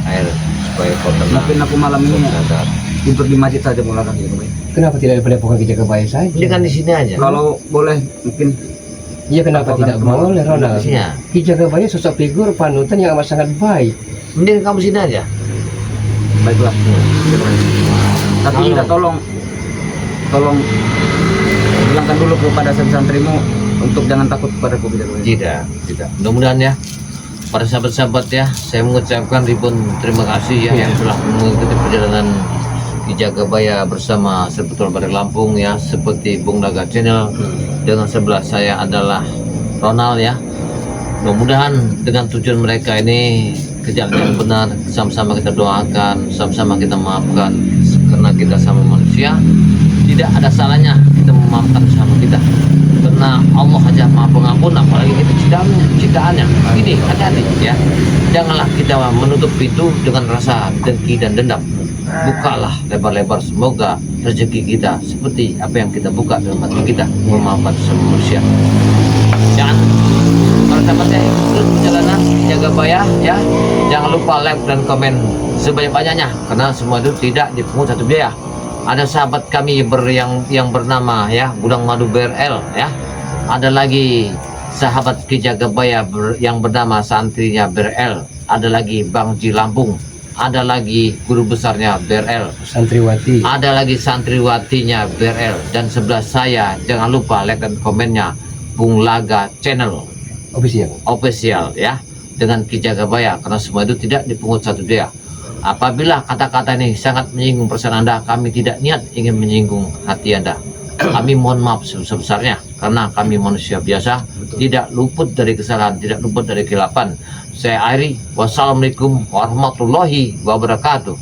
air supaya kau tenang. Mungkin aku malam ini sadar. tidur di masjid saja Mulaga Ki Jagabaya. Kenapa tidak di padepokan Ki Jagabaya saja? Ini kan di sini aja. Kalau boleh mungkin Iya, kenapa Apa tidak akan boleh, Ronald? Iya. Ki Jagabaya sosok figur panutan yang amat sangat baik. Mending kamu sini aja. baiklah. Tapi Halo. minta tolong bilangkan dulu kepada santrimu untuk jangan takut kepada Ki Jagabaya. Tidak. Mudah-mudahan ya, para sahabat-sahabat ya, saya mengucapkan ribuan terima kasih ya yang telah mengikuti perjalanan Ki Jagabaya bersama Serpetul Badak Lampung ya, seperti Bung Naga Channel. Dengan sebelah saya adalah Ronald ya. Mudah-mudahan dengan tujuan mereka ini ke jalan yang benar, sama-sama kita doakan, sama-sama kita maafkan, karena kita sama manusia. Tidak ada salahnya kita memaafkan sama kita, karena Allah aja maha pengampun, apalagi kita ciptaannya. Ini hati-hati ya, janganlah kita menutup pintu dengan rasa dengki dan dendam. Bukalah lebar-lebar, semoga rezeki kita seperti apa yang kita buka dalam hati kita, memaafkan sama manusia. Jangan para sahabat ya, terus perjalanan Jagabaya ya, jangan lupa like dan komen sebanyak-banyaknya, karena semua itu tidak dipungut satu biaya. Ada sahabat kami yang bernama ya Gudang Madu BRL ya, ada lagi sahabat Ki Jagabaya yang bernama santrinya BRL, ada lagi Bang Ji Lampung, ada lagi guru besarnya BRL, Santriwati. ada lagi santriwatinya BRL, dan sebelah saya jangan lupa like dan komennya Bung Laga Channel official ya, dengan Ki Jagabaya, karena semua itu tidak dipungut satu biaya. Apabila kata-kata ini sangat menyinggung perasaan Anda, kami tidak niat ingin menyinggung hati Anda. Kami mohon maaf sebesar-besarnya, karena kami manusia biasa, tidak luput dari kesalahan, tidak luput dari kesilapan. Saya Airi, wassalamualaikum warahmatullahi wabarakatuh.